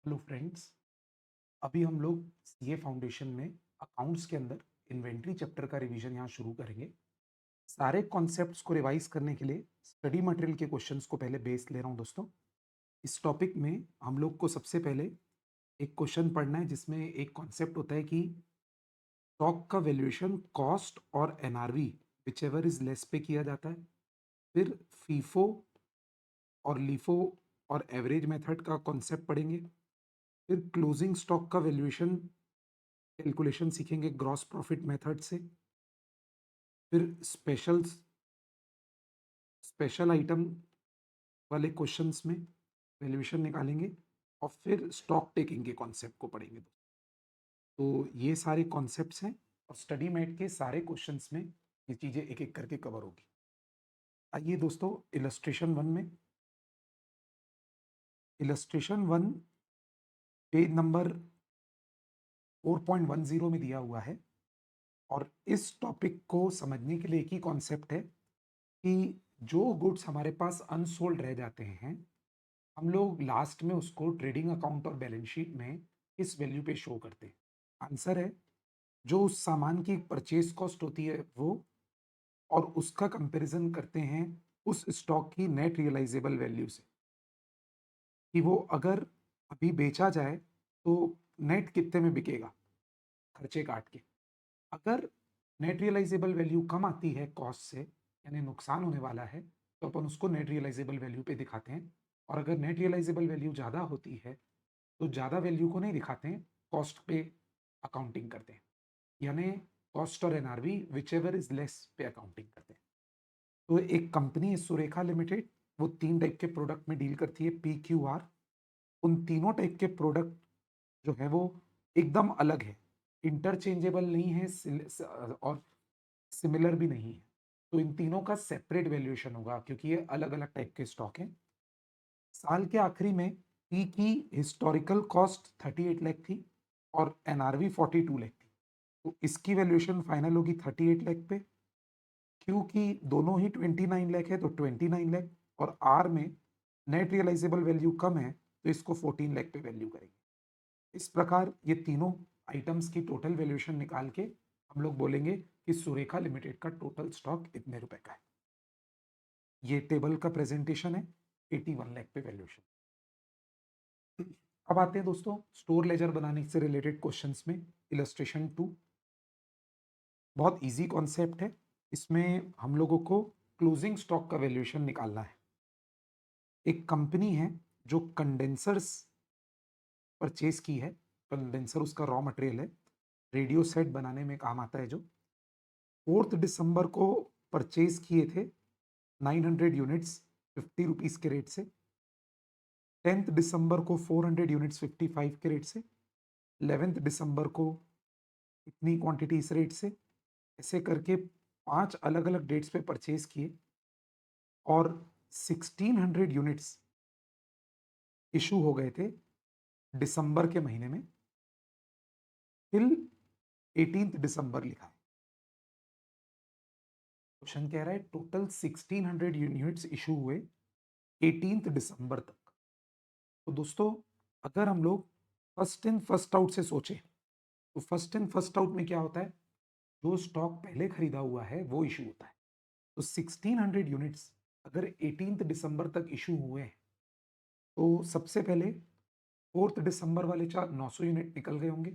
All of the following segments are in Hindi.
Hello friends. अभी हम लोग सीए फाउंडेशन में अकाउंट्स के अंदर इन्वेंट्री चैप्टर का रिवीजन यहाँ शुरू करेंगे। सारे कॉन्सेप्ट्स को रिवाइज करने के लिए स्टडी मटेरियल के क्वेश्चंस को पहले बेस ले रहा हूँ दोस्तों। इस टॉपिक में हम लोग को सबसे पहले एक क्वेश्चन पढ़ना है जिसमें एक कॉन्सेप्ट होता है कि स्टॉक का वैल्यूएशन कॉस्ट और NRV which ever is less पे किया जाता है। फिर फीफो और लीफो और एवरेज मेथड का कॉन्सेप्ट पढ़ेंगे। फिर क्लोजिंग स्टॉक का वैल्यूएशन कैलकुलेशन सीखेंगे ग्रॉस प्रॉफिट मेथड से। फिर स्पेशल आइटम वाले क्वेश्चंस में वैल्यूएशन निकालेंगे और फिर स्टॉक टेकिंग के कॉन्सेप्ट को पढ़ेंगे। तो ये सारे कॉन्सेप्ट्स हैं और स्टडी मेट के सारे क्वेश्चंस में ये चीज़ें एक एक करके कवर होगी। आइए दोस्तों, इलस्ट्रेशन वन पेज नंबर 4.10 में दिया हुआ है। और इस टॉपिक को समझने के लिए एक ही कॉन्सेप्ट है कि जो गुड्स हमारे पास अनसोल्ड रह जाते हैं, हम लोग लास्ट में उसको ट्रेडिंग अकाउंट और बैलेंस शीट में किस वैल्यू पे शो करते हैं। आंसर है, जो उस सामान की परचेज कॉस्ट होती है वो, और उसका कंपैरिजन करते हैं उस स्टॉक की नेट रियलाइजेबल वैल्यू से कि वो अगर अभी बेचा जाए तो नेट कितने में बिकेगा खर्चे काट के। अगर नेट रियलाइजेबल वैल्यू कम आती है कॉस्ट से, यानी नुकसान होने वाला है, तो अपन उसको नेट रियलाइजेबल वैल्यू पे दिखाते हैं। और अगर नेट रियलाइजेबल वैल्यू ज़्यादा होती है तो ज़्यादा वैल्यू को नहीं दिखाते हैं, कॉस्ट पे अकाउंटिंग करते हैं, यानी कॉस्ट और NRV which ever is less पे अकाउंटिंग करते हैं। तो एक कंपनी है सुरेखा लिमिटेड, वो 3 टाइप के प्रोडक्ट में डील करती है, PQR। उन तीनों टाइप के प्रोडक्ट जो है वो एकदम अलग है, इंटरचेंजेबल नहीं है और सिमिलर भी नहीं है। तो इन तीनों का सेपरेट वैल्यूएशन होगा क्योंकि ये अलग अलग टाइप के स्टॉक हैं। साल के आखिरी में पी की हिस्टोरिकल कॉस्ट 38 लाख थी और एनआरवी 42 लाख थी। तो इसकी वैल्यूएशन फाइनल होगी 38 लाख पे। क्योंकि दोनों ही 29 लाख है तो 29 लाख, और आर में नेट रियलाइजेबल वैल्यू कम है तो इसको 14 लाख पे वैल्यू करेंगे। इस प्रकार ये तीनों आइटम्स की टोटल वैल्यूएशन निकाल के हम लोग बोलेंगे कि सुरेखा लिमिटेड का टोटल स्टॉक इतने रुपए का है। ये टेबल का प्रेजेंटेशन है, 81 लाख पे वैल्यूएशन। अब आते हैं दोस्तों स्टोर लेजर बनाने से रिलेटेड क्वेश्चंस में। इलस्ट्रेशन 2 बहुत इजी कॉन्सेप्ट है। इसमें हम लोगों को क्लोजिंग स्टॉक का वैल्यूएशन निकालना है। एक कंपनी है जो कंडेंसर्स परचेज की है। कंडेंसर उसका रॉ मटेरियल है, रेडियो सेट बनाने में काम आता है। जो 4 दिसंबर को परचेज किए थे 900 यूनिट्स 50 रुपीज़ के रेट से। 10 दिसंबर को 400 यूनिट्स 55 के रेट से। 11 दिसंबर को इतनी क्वांटिटी इस रेट से। ऐसे करके 5 अलग अलग डेट्स पे परचेज किए और 1600 यूनिट्स इशू हो गए थे दिसंबर के महीने में। टिल 18 दिसंबर लिखा है। क्वेश्चन कह रहा है टोटल 1600 यूनिट्स इशू हुए 18 दिसंबर तक। तो दोस्तों, अगर हम लोग फर्स्ट इन फर्स्ट आउट से सोचें तो फर्स्ट इन फर्स्ट आउट में क्या होता है, जो स्टॉक पहले खरीदा हुआ है वो इशू होता है। तो 1600 यूनिट्स अगर 18 दिसंबर तक इशू हुए हैं तो सबसे पहले 4 दिसंबर वाले 900 यूनिट निकल गए होंगे।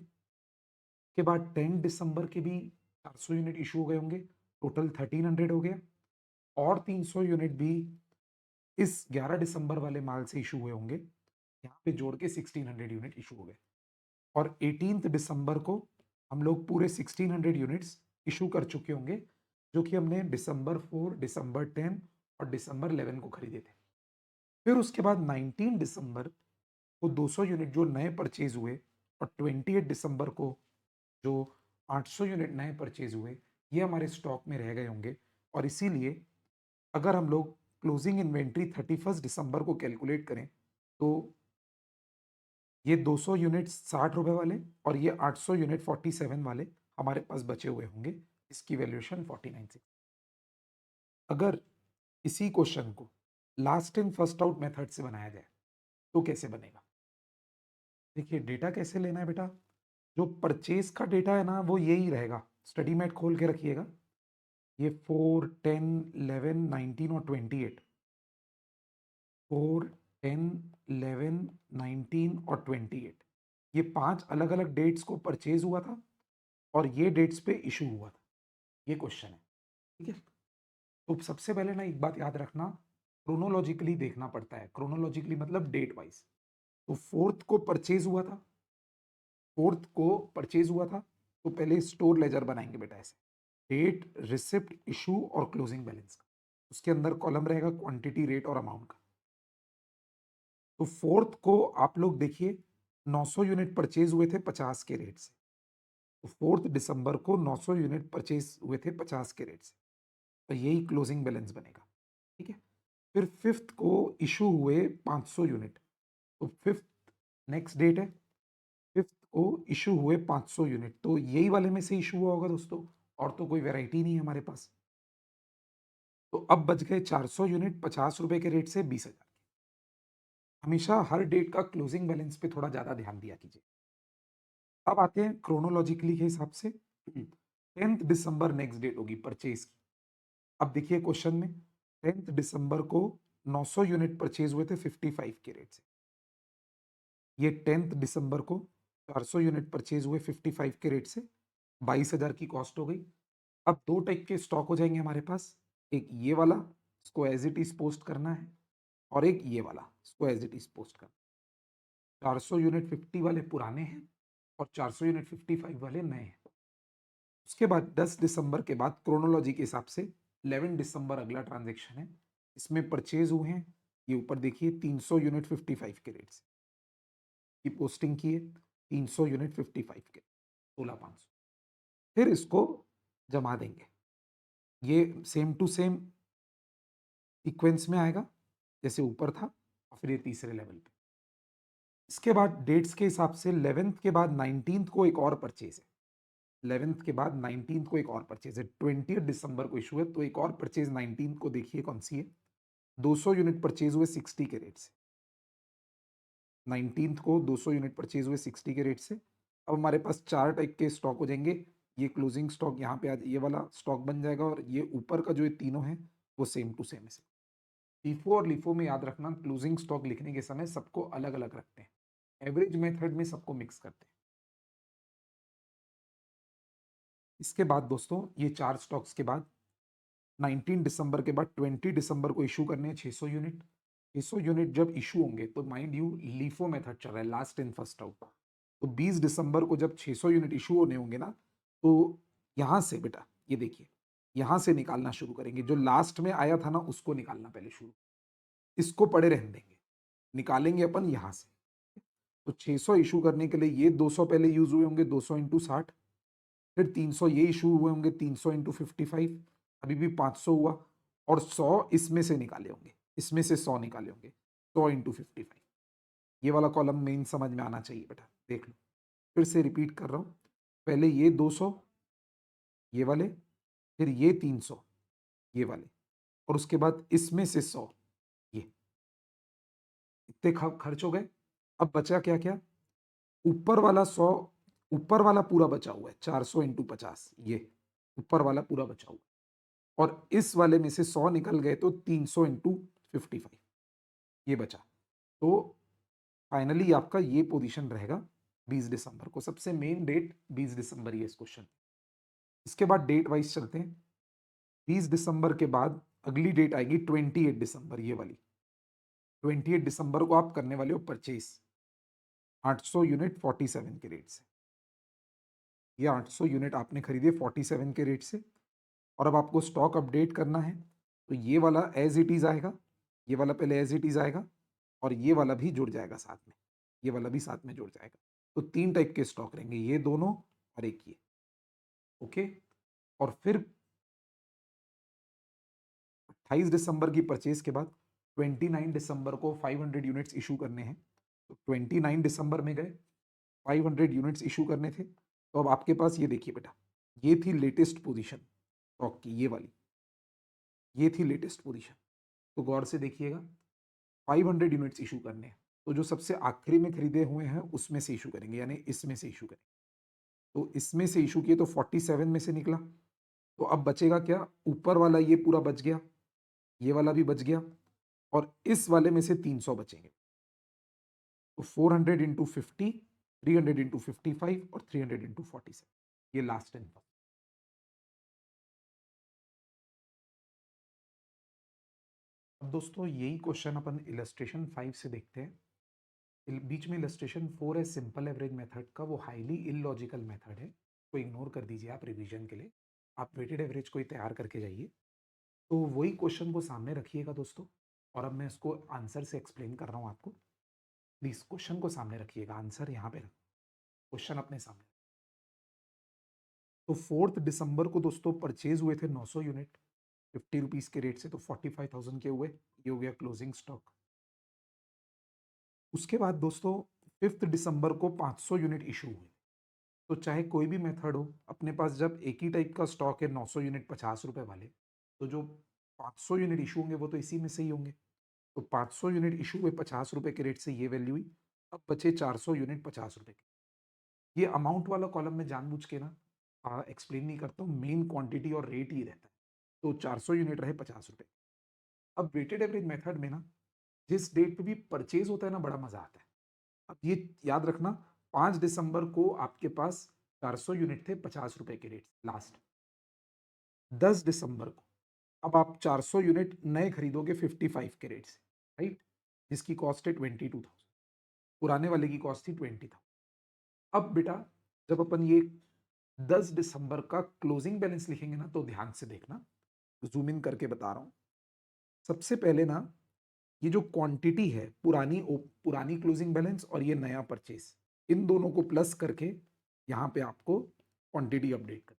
के बाद 10 दिसंबर के भी 400 यूनिट इशू हो गए होंगे, टोटल 1300 हो गया। और 300 यूनिट भी इस 11 दिसंबर वाले माल से इशू हुए होंगे, यहाँ पे जोड़ के 1600 यूनिट इशू हो गए। और 18 दिसंबर को हम लोग पूरे 1600 यूनिट्स इशू कर चुके होंगे, जो कि हमने December 4, December 10 और December 11 को खरीदे थे। फिर उसके बाद 19 दिसंबर को 200 यूनिट जो नए परचेज हुए और 28 दिसंबर को जो 800 यूनिट नए परचेज हुए, ये हमारे स्टॉक में रह गए होंगे। और इसीलिए अगर हम लोग क्लोजिंग इन्वेंट्री 31 दिसंबर को कैलकुलेट करें तो ये 200 यूनिट 60 रुपए वाले और ये 800 यूनिट 47 वाले हमारे पास बचे हुए होंगे। इसकी वैल्यूएशन 49 से। अगर इसी क्वेश्चन को last in first out method से बनाया जाए तो कैसे बनेगा। देखिए डेटा कैसे लेना है बेटा, जो परचेज का डेटा है ना वो यही रहेगा। स्टडी मैट खोल के रखिएगा, ये 4, 10, 11, 19 और 28, 4, 10, 11, 19 और 28, ये 5 अलग अलग डेट्स को परचेज हुआ था और ये डेट्स पे इशू हुआ था। ये क्वेश्चन है, ठीक है। तो सबसे पहले ना एक बात याद रखना, क्रोनोलॉजिकली देखना पड़ता है। क्रोनोलॉजिकली मतलब डेट वाइज। तो फोर्थ को परचेज हुआ था, फोर्थ को परचेज हुआ था, तो पहले स्टोर लेजर बनाएंगे बेटा ऐसे, डेट, रिसिप्ट, इशू और क्लोजिंग बैलेंस का। उसके अंदर कॉलम रहेगा क्वांटिटी, रेट और अमाउंट का। तो फोर्थ को आप लोग देखिए 900 यूनिट परचेज हुए थे 50 के रेट से। तो 4 दिसंबर को 900 यूनिट परचेज हुए थे 50 के रेट से, तो यही क्लोजिंग बैलेंस बनेगा, ठीक है। फिर फिफ्थ को इशू हुए 500 यूनिट, तो फिफ्थ नेक्स्ट डेट है, फिफ्थ को इशू हुए 500 यूनिट, तो यही वाले में से इशू हुआ होगा दोस्तों, और तो कोई वैरायटी नहीं है हमारे पास। तो अब बच गए 400 यूनिट 50 रुपए के रेट से 20,000। हमेशा हर डेट का क्लोजिंग बैलेंस पे थोड़ा ज्यादा ध्यान दिया कीजिए। अब आते हैं क्रोनोलॉजिकली के हिसाब से। 10 दिसंबर नेक्स्ट डेट होगी परचेज की। अब देखिए क्वेश्चन में 10 दिसंबर को 900 यूनिट परचेज हुए थे 55 के रेट से। ये 10 दिसंबर को 400 यूनिट परचेज हुए 55 के रेट से, 22,000 की कॉस्ट हो गई। अब दो टाइप के स्टॉक हो जाएंगे हमारे पास, एक ये वाला, इसको एज इट इज पोस्ट करना है, और एक ये वाला, इसको एज इट इज पोस्ट करना है। 400 यूनिट 50 वाले पुराने हैं और 400 यूनिट 55 वाले नए हैं। उसके बाद 10 दिसंबर के बाद क्रोनोलॉजी के हिसाब से 11 दिसंबर अगला ट्रांजेक्शन है, इसमें परचेज हुए हैं, ये ऊपर देखिए 300 यूनिट 55 के रेट से की पोस्टिंग की है, 300 यूनिट 55 के, 16,500। फिर इसको जमा देंगे, ये सेम टू सेम सीक्वेंस में आएगा जैसे ऊपर था, और फिर ये तीसरे लेवल पे। इसके बाद डेट्स के हिसाब से 11th के बाद 19th को एक और परचेज है, 11th के बाद 19th को एक और परचेज है, 20 दिसंबर को इशू है, तो एक और परचेज 19th को देखिए कौन सी है, 200 यूनिट परचेज हुए 60 के रेट से। 19th को 200 यूनिट परचेज हुए 60 के रेट से। अब हमारे पास चार टाइप के स्टॉक हो जाएंगे, ये क्लोजिंग स्टॉक यहाँ पे आज ये वाला स्टॉक बन जाएगा, और ये ऊपर का जो ये तीनों है वो सेम टू सेम है। फीफो और लिफो में याद रखना, क्लोजिंग स्टॉक लिखने के समय सबको अलग अलग रखते हैं, एवरेज मेथड में सबको मिक्स करते हैं। इसके बाद दोस्तों ये चार स्टॉक्स के बाद 19 दिसंबर के बाद 20 दिसंबर को इशू करने हैं 600 यूनिट। 600 यूनिट जब इशू होंगे तो माइंड यू लीफो मेथड चल रहा है, लास्ट इन फर्स्ट आउट। तो 20 दिसंबर को जब 600 यूनिट इशू होने होंगे ना, तो यहां से बेटा ये देखिए, यहां से निकालना शुरू करेंगे, जो लास्ट में आया था ना उसको निकालना पहले शुरू, इसको पड़े रहने देंगे, निकालेंगे अपन यहां से। तो 600 इशू करने के लिए ये 200 पहले यूज हुए होंगे, 200 इंटू 60, फिर 300 ये इशू हुए होंगे 300 इंटू 55, अभी भी 500 हुआ, और 100 इसमें से निकाले होंगे, इसमें से 100 निकाले होंगे, 100 इंटू 55। ये वाला कॉलम मेन समझ में आना चाहिए बेटा, देख लो फिर से रिपीट कर रहा हूं, पहले ये 200 ये वाले, फिर ये 300 ये वाले, और उसके बाद इसमें से 100, ये इतने खर्च हो गए। अब बचा क्या क्या, ऊपर वाला 100, ऊपर वाला पूरा बचा हुआ है 400 इंटू 50, ये ऊपर वाला पूरा बचा हुआ है, और इस वाले में से 100 निकल गए तो 300 इंटू 55 ये बचा। तो फाइनली आपका ये पोजीशन रहेगा 20 दिसंबर को, सबसे मेन डेट 20 दिसंबर ही है इस क्वेश्चन। इसके बाद डेट वाइज चलते हैं, 20 दिसंबर के बाद अगली डेट आएगी 28 दिसंबर, ये वाली 28 दिसंबर को आप करने वाले हो परचेज 800 यूनिट 47 के रेट से। ये 800 यूनिट आपने खरीदे 47 के रेट से, और अब आपको स्टॉक अपडेट करना है, तो ये वाला एज इट इज आएगा, ये वाला पहले एज इट इज आएगा, और ये वाला भी जुड़ जाएगा साथ में, ये वाला भी साथ में जुड़ जाएगा। तो तीन टाइप के स्टॉक रहेंगे, ये दोनों और एक ये, ओके। और फिर 28 दिसंबर की परचेज के बाद 29 दिसंबर को 500 यूनिट्स इशू करने हैं, तो 29 दिसंबर में गए 500 यूनिट्स इशू करने थे। तो अब आपके पास ये देखिए बेटा, ये थी लेटेस्ट पोजीशन स्टॉक की, ये वाली, ये थी लेटेस्ट पोजीशन। तो गौर से देखिएगा, 500 यूनिट्स इशू करने हैं, तो जो सबसे आखिरी में खरीदे हुए हैं उसमें से इशू करेंगे, यानी इसमें से इशू करेंगे। तो इसमें से इशू किए तो 47 में से निकला। तो अब बचेगा क्या? ऊपर वाला ये पूरा बच गया, ये वाला भी बच गया, और इस वाले में से 300 बचेंगे। तो 400 इंटू 50, 300 इंटू 55 और 300 इंटू 47, ये लास्ट एंड फर्स्ट। अब दोस्तों यही क्वेश्चन अपन इलस्ट्रेशन 5 से देखते हैं। बीच में इलस्ट्रेशन 4 है सिंपल एवरेज मेथड का, वो हाईली इलॉजिकल मेथड है, को इग्नोर कर दीजिए आप रिवीजन के लिए। आप वेटेड एवरेज को ही तैयार करके जाइए। तो वही क्वेश्चन को सामने रखिएगा दोस्तों, और अब मैं इसको आंसर से एक्सप्लेन कर रहा हूँ आपको। प्लीज क्वेश्चन को सामने रखिएगा, आंसर यहाँ पे रखो, क्वेश्चन अपने सामने। तो 4 दिसंबर को दोस्तों परचेज हुए थे 900 यूनिट 50 रुपीज के रेट से, तो 45,000 के हुए। ये हो गया क्लोजिंग स्टॉक। उसके बाद दोस्तों 5 दिसंबर को 500 यूनिट इशू हुए। तो चाहे कोई भी मेथड हो, अपने पास जब एक ही टाइप का स्टॉक है 900 यूनिट 50 रुपए वाले, तो जो 500 यूनिट इशू होंगे वो तो इसी में से ही होंगे। तो 500 यूनिट इशू हुए 50 रुपए के रेट से, ये वैल्यू हुई। अब बचे 400 यूनिट 50 रुपए के। ये अमाउंट वाला कॉलम में जानबूझ के ना एक्सप्लेन नहीं करता हूँ, मेन क्वांटिटी और रेट ही रहता है। तो 400 यूनिट रहे 50 रुपए। अब वेटेड एवरेज मेथड में ना जिस डेट पे भी परचेज होता है ना, बड़ा मजा आता है। अब ये याद रखना, 5 दिसंबर को आपके पास 400 यूनिट थे 50 रुपए के रेट लास्ट। 10 दिसंबर को अब आप 400 यूनिट नए खरीदोगे 55 के रेट से, राइट, जिसकी कॉस्ट है 22,000। पुराने वाले की कॉस्ट थी 20,000। अब बेटा जब अपन ये 10 दिसंबर का क्लोजिंग बैलेंस लिखेंगे ना, तो ध्यान से देखना, जूम इन करके बता रहा हूं। सबसे पहले ना ये जो क्वांटिटी है, पुरानी क्लोजिंग बैलेंस और ये नया परचेस, इन दोनों को प्लस करके यहाँ पे आपको क्वांटिटी अपडेट कर।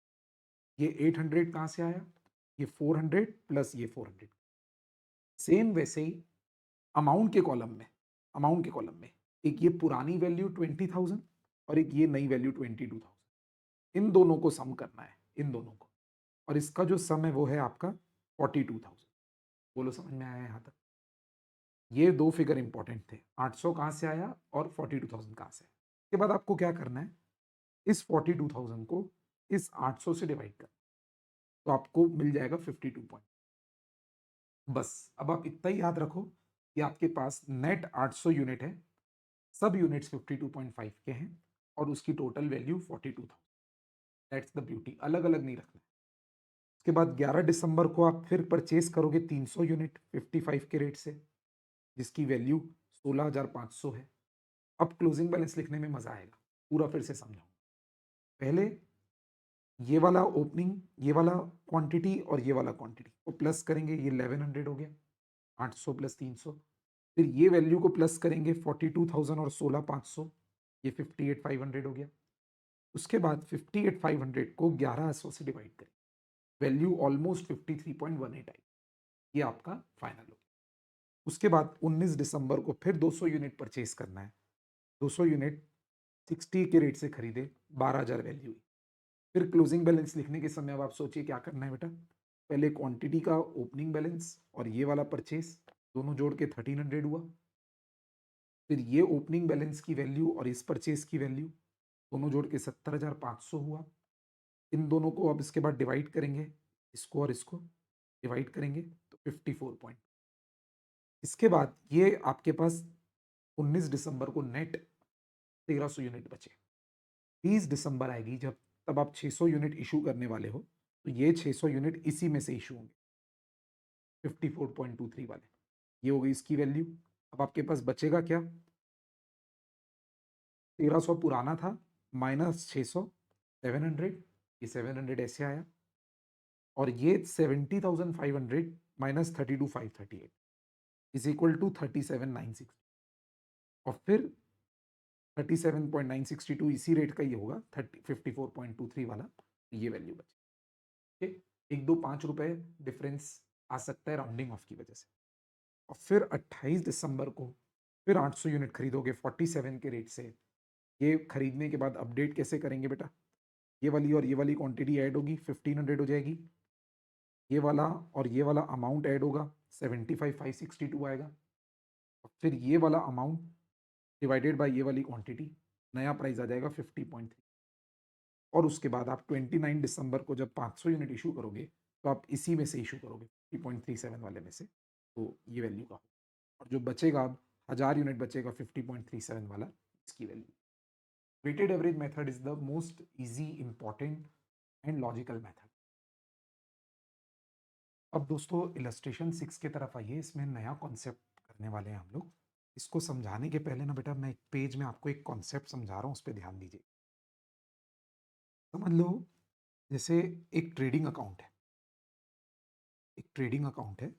ये 800 कहाँ से आया? ये 400 प्लस ये 400। सेम वैसे ही अमाउंट के कॉलम में एक ये पुरानी वैल्यू 20,000 और एक ये नई वैल्यू 22,000, इन दोनों को सम करना है, इन दोनों को। और इसका जो सम है वो है आपका 42,000। बोलो समझ में आया यहाँ तक? ये दो फिगर इंपॉर्टेंट थे, 800 कहाँ से आया और 42,000 कहाँ से आया। इसके बाद आपको क्या करना है, इस 42,000 को इस 800 से डिवाइड कर, तो आपको मिल जाएगा 52 पॉइंट। बस अब आप इतना ही याद रखो कि आपके पास नेट 800 यूनिट है, सब यूनिट्स 52.5 के हैं, और उसकी total value 42,000। That's the beauty, अलग अलग नहीं रखना। उसके बाद 11 दिसंबर को आप फिर परचेज करोगे 300 यूनिट 55 के रेट से, जिसकी वैल्यू 16,500 है। अब क्लोजिंग बैलेंस लिखने में मजा आएगा, पूरा फिर से समझाऊं। पहले ये वाला ओपनिंग, ये वाला क्वांटिटी और ये वाला क्वांटिटी को प्लस करेंगे, ये 1100 हो गया, 800 प्लस 300। फिर ये वैल्यू को प्लस करेंगे 42,000 और 16,500, ये 58,500 हो गया। उसके बाद 58,500 को 1100 से डिवाइड करें, वैल्यू ऑलमोस्ट 53.18 आई। ये आपका फाइनल हो गया। उसके बाद 19 दिसंबर को फिर 200 यूनिट परचेज करना है। 200 यूनिट 60 के रेट से खरीदे, 12,000 वैल्यू हुई। फिर क्लोजिंग बैलेंस लिखने के समय अब आप सोचिए क्या करना है बेटा। पहले क्वांटिटी का ओपनिंग बैलेंस और ये वाला परचेज दोनों जोड़ के 1300 हुआ। फिर ये ओपनिंग बैलेंस की वैल्यू और इस परचेज की वैल्यू दोनों जोड़ के 70,500 हुआ। इन दोनों को अब इसके बाद डिवाइड करेंगे, इसको और इसको डिवाइड करेंगे तो 54 पॉइंट। इसके बाद ये आपके पास 19 दिसंबर को नेट 1300 यूनिट बचे। 30 दिसंबर आएगी जब, तब आप 600 यूनिट इशू करने वाले हो, तो ये 600 यूनिट इसी में से इशू होंगे 54.23 वाले। ये हो गई इसकी वैल्यू। अब आपके पास बचेगा क्या? 1300 पुराना था माइनस 600, 700, ये 700 ऐसे आया, और ये 70,500 माइनस 32,538 इज इक्वल टू 37,960। और फिर 37.962 इसी रेट का ही होगा, 54.23 वाला, ये वैल्यू बची। एक दो 5 रुपए डिफरेंस आ सकता है राउंडिंग ऑफ की वजह से। और फिर 28 दिसंबर को फिर 800 यूनिट खरीदोगे 47 के रेट से। ये खरीदने के बाद अपडेट कैसे करेंगे बेटा? ये वाली और ये वाली क्वांटिटी ऐड होगी, 1500 हो जाएगी। ये वाला और ये वाला अमाउंट ऐड होगा, 75,562 आएगा। और फिर ये वाला अमाउंट डिवाइडेड बाय ये वाली क्वांटिटी, नया प्राइस आ जाएगा 50.3। और उसके बाद आप 29 दिसंबर को जब 500 यूनिट इशू करोगे तो आप इसी में से इशू करोगे 50.37 वाले में से, तो ये वैल्यू का होगा। और जो बचेगा अब 1000 यूनिट बचेगा 50.37 वाला, इसकी value. Weighted average method is the most easy, important and logical method. अब दोस्तों इलस्ट्रेशन 6 की तरफ आइए। इसमें नया कॉन्सेप्ट करने वाले हैं हम लोग। इसको समझाने के पहले ना बेटा, मैं एक पेज में आपको एक कॉन्सेप्ट समझा रहा हूँ, उस पर ध्यान दीजिए। समझ लो, जैसे एक ट्रेडिंग अकाउंट है, एक ट्रेडिंग अकाउंट है।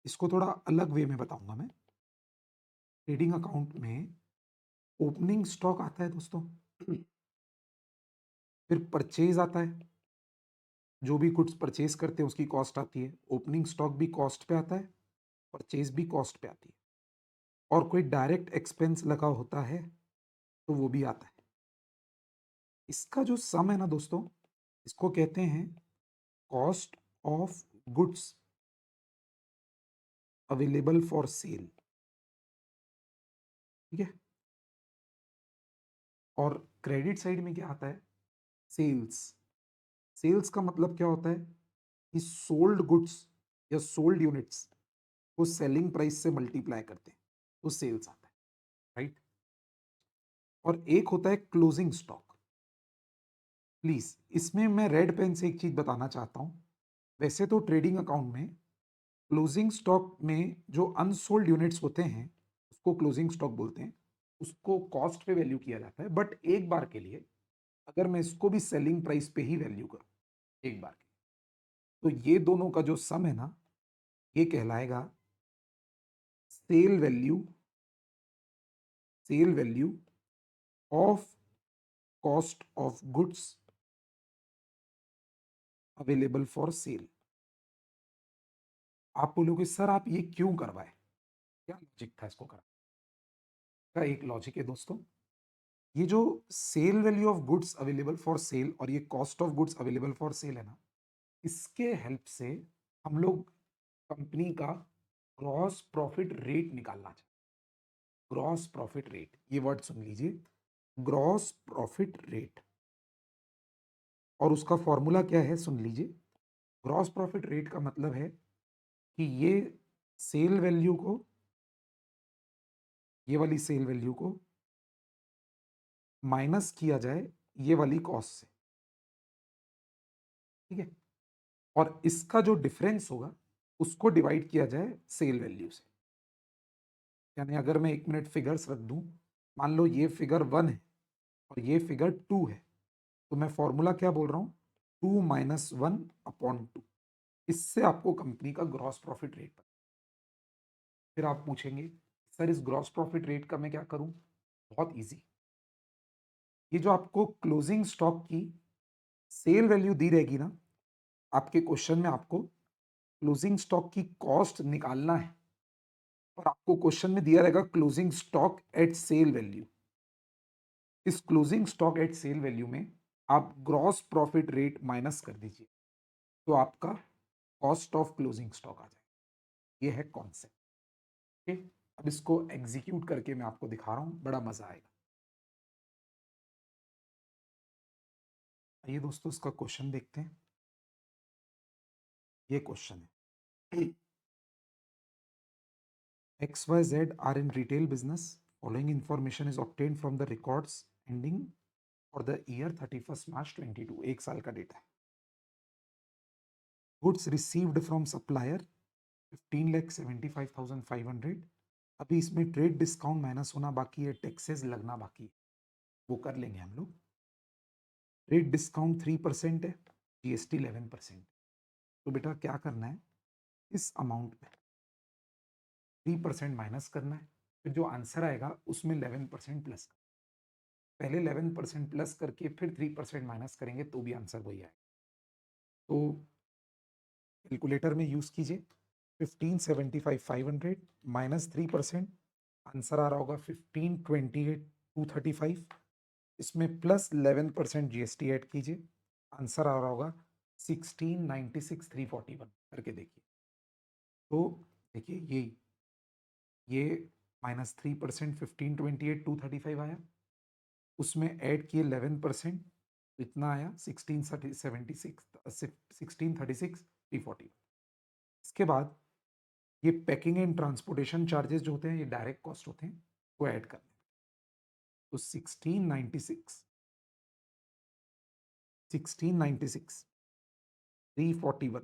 इसको थोड़ा अलग वे में बताऊंगा मैं। ट्रेडिंग अकाउंट में ओपनिंग स्टॉक आता है दोस्तों, फिर परचेज आता है, जो भी गुड्स परचेज करते हैं उसकी कॉस्ट आती है। ओपनिंग स्टॉक भी कॉस्ट पे आता है, परचेज भी कॉस्ट पे आती है। और कोई डायरेक्ट एक्सपेंस लगा होता है तो वो भी आता है। इसका जो सम है ना दोस्तों, इसको कहते हैं cost of goods available for cell. ठीक है। और क्रेडिट साइड में क्या आता है? सेल्स। सेल्स का मतलब क्या होता है कि सोल्ड गुड्स या सोल्ड यूनिट्स को सेलिंग प्राइस से मल्टीप्लाई करते हैं तो सेल्स आता है, राइट। और एक होता है क्लोजिंग स्टॉक। प्लीज इसमें मैं रेड पेन से एक चीज बताना चाहता हूं। वैसे तो ट्रेडिंग अकाउंट में क्लोजिंग स्टॉक में जो अनसोल्ड यूनिट्स होते हैं उसको क्लोजिंग स्टॉक बोलते हैं, उसको कॉस्ट पे वैल्यू किया जाता है। बट एक बार के लिए अगर मैं इसको भी सेलिंग प्राइस पे ही वैल्यू करूं एक बार के लिए, तो ये दोनों का जो सम है ना, ये कहलाएगा sale value, sale value of cost of goods available for sale. आप बोलोगे सर आप ये क्यों करवाए, क्या लॉजिक था इसको करने का? एक लॉजिक है दोस्तों। ये जो sale value of goods available for sale और ये cost of goods available for sale है ना, इसके हेल्प से हम लोग कंपनी का ग्रॉस प्रॉफिट रेट निकालना चाहते हैं। ग्रॉस प्रॉफिट रेट, ये वर्ड सुन लीजिए, ग्रॉस प्रॉफिट रेट। और उसका फॉर्मूला क्या है सुन लीजिए। ग्रॉस प्रॉफिट रेट का मतलब है कि ये सेल वैल्यू को, ये वाली सेल वैल्यू को माइनस किया जाए ये वाली कॉस्ट से। ठीक है। और इसका जो डिफरेंस होगा उसको डिवाइड किया जाए सेल वैल्यू से। यानी अगर मैं 1 मिनट फिगर्स रख दूं, मान लो ये फिगर 1 है और ये फिगर 2 है, तो मैं फॉर्मूला क्या बोल रहा हूं, 2 - 1/2। इससे आपको कंपनी का ग्रॉस प्रॉफिट रेट पता। फिर आप पूछेंगे सर इस ग्रॉस प्रॉफिट रेट का मैं क्या करूं? बहुत इजी। ये जो आपको क्लोजिंग स्टॉक की सेल वैल्यू दी रहेगी ना, आपके क्वेश्चन में आपको क्लोजिंग स्टॉक की कॉस्ट निकालना है और आपको क्वेश्चन में दिया रहेगा closing stock at sale value. इस closing stock at sale value में आप ग्रॉस प्रॉफिट रेट माइनस कर दीजिए, तो आपका कॉस्ट ऑफ क्लोजिंग स्टॉक आ जाएगा। ये है कॉन्सेप्ट। ठीक है। अब इसको एग्जीक्यूट करके मैं आपको दिखा रहा हूं, बड़ा मजा आएगा। आइए दोस्तों इसका क्वेश्चन देखते हैं। ये क्वेश्चन है XYZ are in retail business. Following information is obtained from the records ending for the year 31st March 22। एक साल का डेटा है। Goods received from supplier 15,75,500। अभी इसमें ट्रेड डिस्काउंट माइनस होना बाकी है, टैक्सेस लगना बाकी है, वो कर लेंगे हम लोग। ट्रेड डिस्काउंट 3% है, GST 11%। तो बेटा क्या करना है, इस अमाउंट में 3% माइनस करना है, फिर जो आंसर आएगा उसमें 11% प्लस। पहले 11% प्लस करके फिर 3% माइनस करेंगे तो भी आंसर वही आएगा। तो कैलकुलेटर में यूज कीजिए 1575,500 माइनस 3%, आंसर आ रहा होगा 1528,235। इसमें प्लस 11% GST ऐड कीजिए, आंसर आ रहा होगा 1696,341। करके देखिए। तो देखिए ये -3% 1528 235 आया, उसमें ऐड किए 11%, इतना आया 1636 340। इसके बाद ये पैकिंग एंड ट्रांसपोर्टेशन चार्जेस जो होते हैं ये डायरेक्ट कॉस्ट होते हैं, वो ऐड करने, तो 1696 341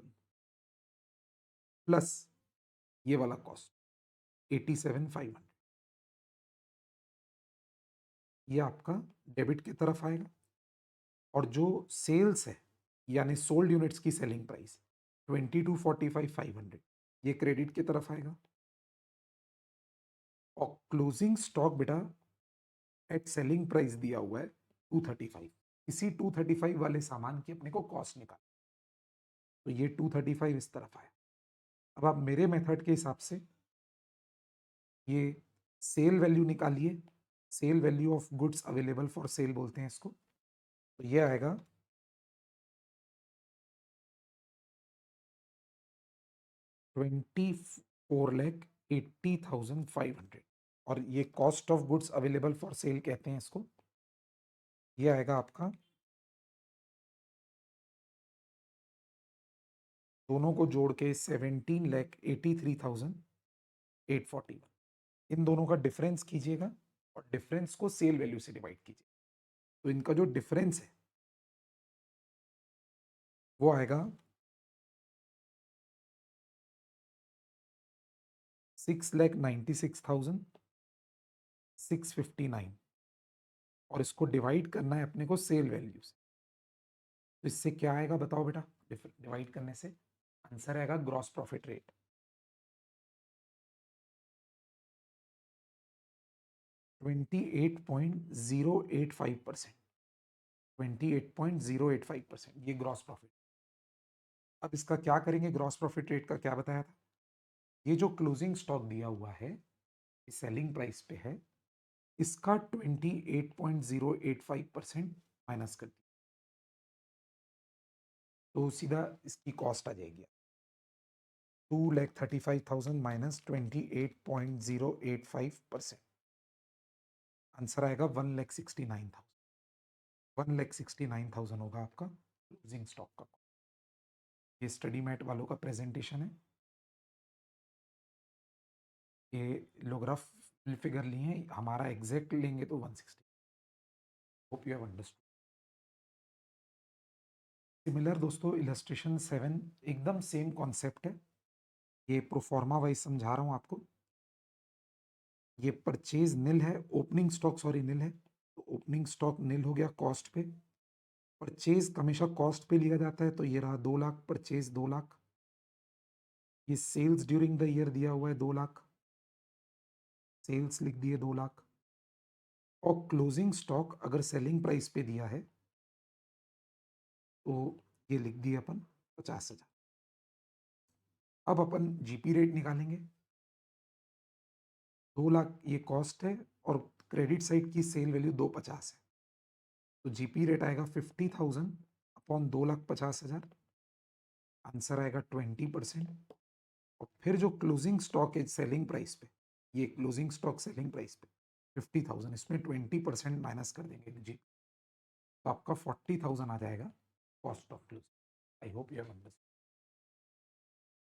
प्लस ये वाला कॉस्ट 87,500, ये आपका डेबिट की तरफ आएगा। और जो सेल्स है यानी सोल्ड यूनिट्स की सेलिंग प्राइस 22,45,500, ये क्रेडिट की तरफ आएगा। और क्लोजिंग स्टॉक बेटा एट सेलिंग प्राइस दिया हुआ है 235, इसी 235 वाले सामान की अपने को कॉस्ट निकाल, तो ये 235 इस तरफ आया। अब आप मेरे मेथड के हिसाब से ये सेल वैल्यू निकालिए, sale value of goods available for sale बोलते हैं इसको, तो ये आएगा 24,80,500, और ये cost of goods available for sale कहते हैं इसको। ये आएगा आपका, दोनों को जोड़ के 17,83,841, इन दोनों का डिफरेंस कीजिएगा और डिफरेंस को सेल वैल्यू से डिवाइड कीजिए, तो इनका जो डिफरेंस है वो आएगा 6,96,659, और इसको डिवाइड करना है अपने को सेल वैल्यू से, तो इससे क्या आएगा बताओ बेटा, डिवाइड करने से आंसर आएगा ग्रॉस प्रॉफिट रेट 28.085%, 28.085%, ये ग्रॉस प्रॉफिट। अब इसका क्या करेंगे, ग्रॉस प्रॉफिट रेट का क्या बताया था, ये जो क्लोजिंग स्टॉक दिया हुआ है सेलिंग प्राइस पे है, इसका 28.085% माइनस कर दिया, तो सीधा इसकी कॉस्ट आ जाएगी 2,35,000 माइनस 28.085%, आंसर आएगा 1,69,000, 1,69,000 होगा आपका क्लोजिंग स्टॉक का। ये स्टडी मैट वालों का प्रेजेंटेशन है, ये लोग रफ फिगर लिए हैं, हमारा एग्जैक्ट लेंगे तो 160। Hope you have understood. Similar दोस्तों इलस्ट्रेशन 7 एकदम सेम कॉन्सेप्ट है, ये प्रोफॉर्मा वाइज समझा रहा हूँ आपको। ये परचेज निल है, ओपनिंग स्टॉक सॉरी निल है, तो ओपनिंग स्टॉक निल हो गया कॉस्ट पे, परचेज हमेशा कॉस्ट पे लिया जाता है, तो ये रहा 2 लाख, परचेज 2 लाख, ये सेल्स ड्यूरिंग द ईयर दिया हुआ है 2 लाख, सेल्स लिख दिए 2 लाख, और क्लोजिंग स्टॉक अगर सेलिंग प्राइस पे दिया है तो ये लिख दिए अपन 50,000। अब अपन जीपी रेट निकालेंगे, 2 लाख ये कॉस्ट है और क्रेडिट साइड की सेल वैल्यू 250 है, तो जीपी रेट आएगा 50,000 अपॉन 2,50,000, आंसर आएगा 20%। और फिर जो क्लोजिंग स्टॉक है सेलिंग प्राइस पे, ये क्लोजिंग स्टॉक सेलिंग प्राइस पे 50,000, इसमें 20% माइनस कर देंगे जी, तो आपका 40,000 आ जाएगा cost of closing. I hope you have understood.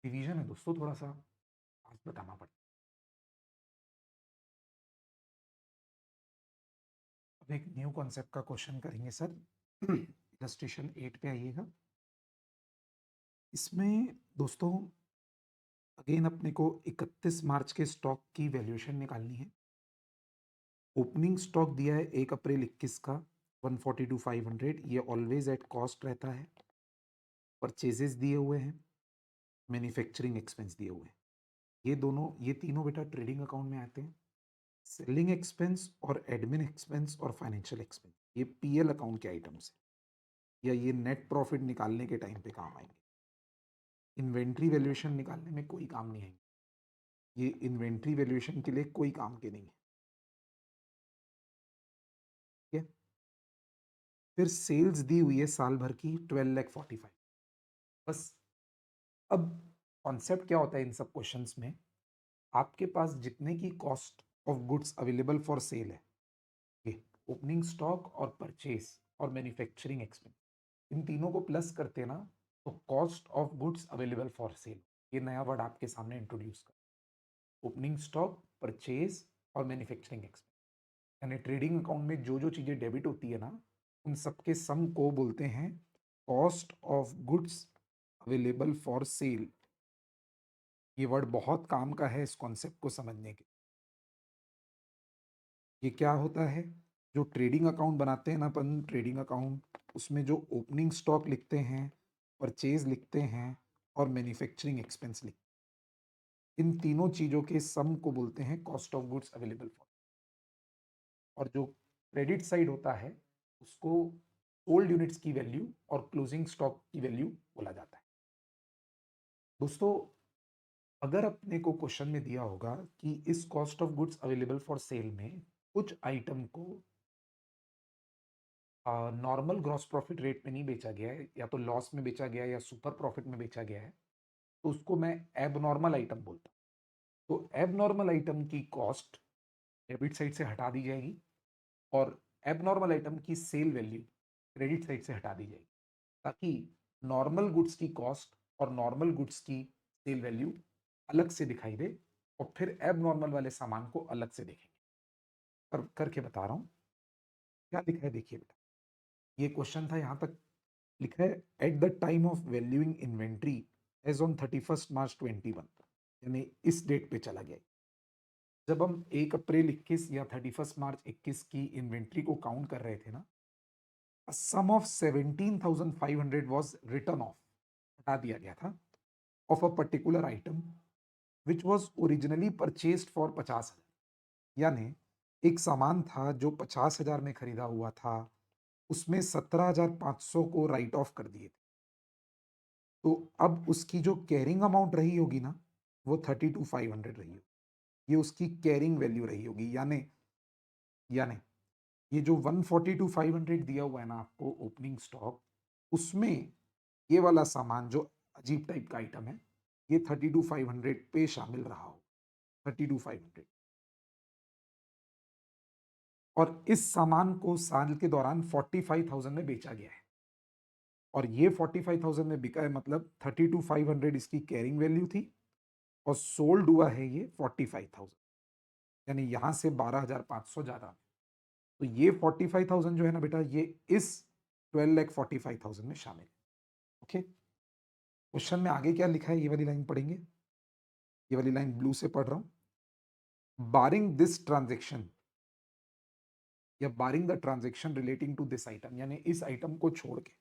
Division है दोस्तों, थोड़ा सा आज बताना पड़ता है। अब एक न्यू कॉन्सेप्ट का क्वेश्चन करेंगे सर, इलस्ट्रेशन 8 पे आइएगा। इसमें दोस्तों अगेन अपने को 31 मार्च के स्टॉक की वैल्यूएशन निकालनी है। ओपनिंग स्टॉक दिया है 1 अप्रैल 21 का 142,500, ये ऑलवेज एट कॉस्ट रहता है। परचेजेस दिए हुए हैं, मैन्युफैक्चरिंग एक्सपेंस दिए हुए हैं, ये तीनों बेटा ट्रेडिंग अकाउंट में आते हैं। सेलिंग एक्सपेंस और एडमिन एक्सपेंस और फाइनेंशियल एक्सपेंस ये पीएल अकाउंट के आइटम्स है, या ये नेट प्रॉफिट निकालने के टाइम पे काम आएंगे। इन्वेंट्री वैल्यूएशन निकालने में कोई काम नहीं आएंगे, ये इन्वेंट्री वैल्यूएशन के लिए कोई काम के नहीं है, ठीक है। फिर सेल्स दी हुई है साल भर की 12,45,000, बस। अब कॉन्सेप्ट क्या होता है इन सब क्वेश्चंस में, आपके पास जितने की cost of goods available for sale है, ये ओपनिंग स्टॉक और परचेज और मैन्युफैक्चरिंग एक्सपेंस, इन तीनों को प्लस करते ना तो cost of goods available for cell, ये नया वर्ड आपके सामने इंट्रोड्यूस कर, ओपनिंग स्टॉक, परचेज और मैन्युफैक्चरिंग एक्सपेंस, यानी ट्रेडिंग अकाउंट में जो जो चीजें डेबिट होती है ना, उन सबके सम को बोलते हैं cost of goods available for cell. ये वर्ड बहुत काम का है इस कॉन्सेप्ट को समझने के। ये क्या होता है, जो ट्रेडिंग अकाउंट बनाते हैं ना अपन, ट्रेडिंग अकाउंट, उसमें जो ओपनिंग स्टॉक लिखते हैं, परचेज लिखते हैं और मैन्युफैक्चरिंग एक्सपेंस लिखते हैं, इन तीनों चीजों के सम को बोलते हैं cost of goods available for. और जो क्रेडिट साइड होता है उसको सोल्ड यूनिट्स की वैल्यू और क्लोजिंग स्टॉक की वैल्यू बोला जाता है। दोस्तों, अगर अपने को क्वेश्चन में दिया होगा कि इस cost of goods available for cell में कुछ आइटम को नॉर्मल ग्रॉस प्रॉफिट रेट में नहीं बेचा गया है, या तो लॉस में बेचा गया है या सुपर प्रॉफिट में बेचा गया है, तो उसको मैं एबनॉर्मल आइटम बोलता हूँ। तो एबनॉर्मल आइटम की कॉस्ट डेबिट साइड से हटा दी जाएगी और एबनॉर्मल आइटम की सेल वैल्यू क्रेडिट साइड से हटा दी जाएगी, ताकि नॉर्मल गुड्स की कॉस्ट और नॉर्मल गुड्स की सेल वैल्यू अलग से दिखाई दे, और फिर एबनॉर्मल वाले सामान को अलग से देखेंगे। करके बता रहा हूं क्या लिखा है, देखिए बेटा। ये क्वेश्चन था, यहां तक लिखा है at the time of valuing inventory as on 31 March 2021, यानी इस डेट पे चला गया। जब हम 1 अप्रैल 21 या 31 मार्च 21 की इन्वेंट्री को काउंट कर रहे थे ना, सम ऑफ 17,500 वॉज रिटर्न ऑफ, हटा दिया गया था, of a particular item which was originally purchased for 50,000, यानी एक सामान था जो 50,000 में खरीदा हुआ था, उसमें 17,500 को राइट ऑफ कर दिए थे। तो अब उसकी जो कैरिंग अमाउंट रही होगी ना, वो 32,500 रही होगी, ये उसकी कैरिंग वैल्यू रही होगी। यानी ये जो 142,500 दिया हुआ है ना आपको ओपनिंग स्टॉक, उसमें ये वाला सामान जो अजीब टाइप का आइटम है, ये 32,500 पे शामिल रहा हो, 32,500। और इस सामान को साल के दौरान 45,000 में बेचा गया है, और ये 45,000 में बिका है, मतलब 32,500 इसकी कैरिंग वैल्यू थी और सोल्ड हुआ है ये 45,000, यानी यहां से 12,500 ज्यादा। तो ये 45,000 जो है ना बेटा, ये इस 12,45,000 में शामिल है। ओके, क्वेश्चन में आगे क्या लिखा है, ये वाली लाइन पढ़ेंगे, ये वाली लाइन ब्लू से पढ़ रहा हूं। बारिंग दिस ट्रांजेक्शन या barring the transaction relating to this item, यानी इस आइटम को छोड़ के